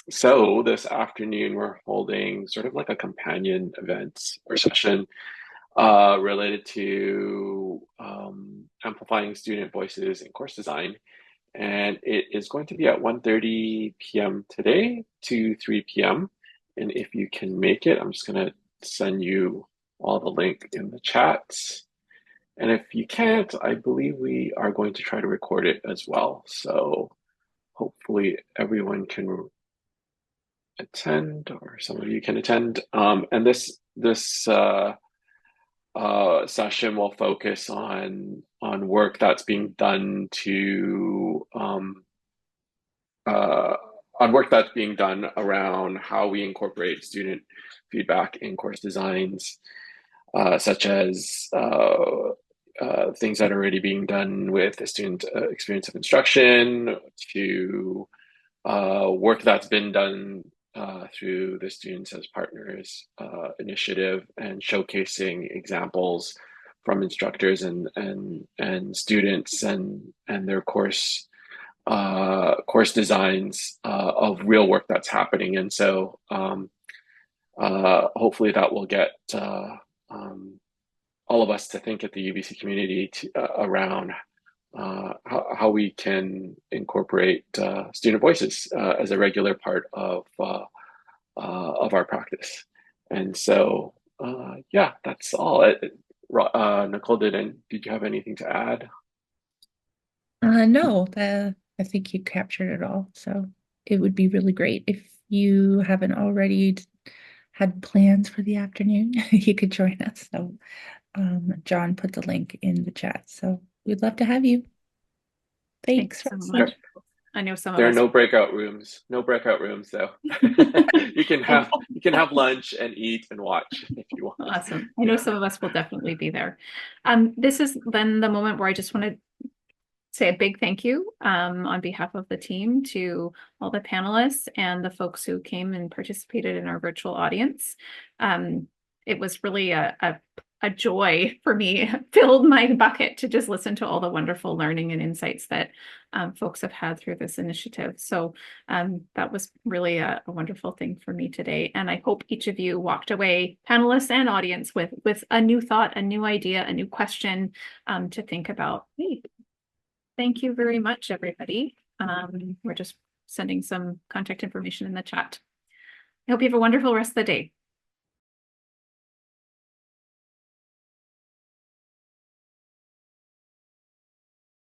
Speaker 9: So this afternoon, we're holding sort of like a companion event or session related to amplifying student voices in course design. And it is going to be at 1:30 p.m. today to 3 p.m. And if you can make it, I'm just going to send you all the link in the chat. And if you can't, I believe we are going to try to record it as well. So hopefully everyone can attend, or some of you can attend. And this session will focus on work that's being done around how we incorporate student feedback in course designs, such as things that are already being done with the student experience of instruction, to work that's been done through the Students as Partners initiative, and showcasing examples from instructors and students and their course designs of real work that's happening. And so hopefully that will get all of us to think at the UBC community around how we can incorporate student voices as a regular part of our practice. And so, yeah, that's all. Nicole, did you have anything to add?
Speaker 11: No, I think you captured it all. So it would be really great if you haven't already had plans for the afternoon, you could join us. So John put the link in the chat. So we'd love to have you. Thanks
Speaker 2: so much. I know some of
Speaker 9: There are
Speaker 2: us.
Speaker 9: no breakout rooms. No breakout rooms though. You can have lunch and eat and watch if you want.
Speaker 2: Awesome. I know
Speaker 9: Yeah.
Speaker 2: some of us will definitely be there. This is then the moment where I just want to say a big thank you on behalf of the team to all the panelists and the folks who came and participated in our virtual audience. It was really a joy for me, filled my bucket to just listen to all the wonderful learning and insights that folks have had through this initiative. So that was really a wonderful thing for me today. And I hope each of you walked away, panelists and audience, with a new thought, a new idea, a new question to think about. Hey, thank you very much, everybody. We're just sending some contact information in the chat. I hope you have a wonderful rest of the day.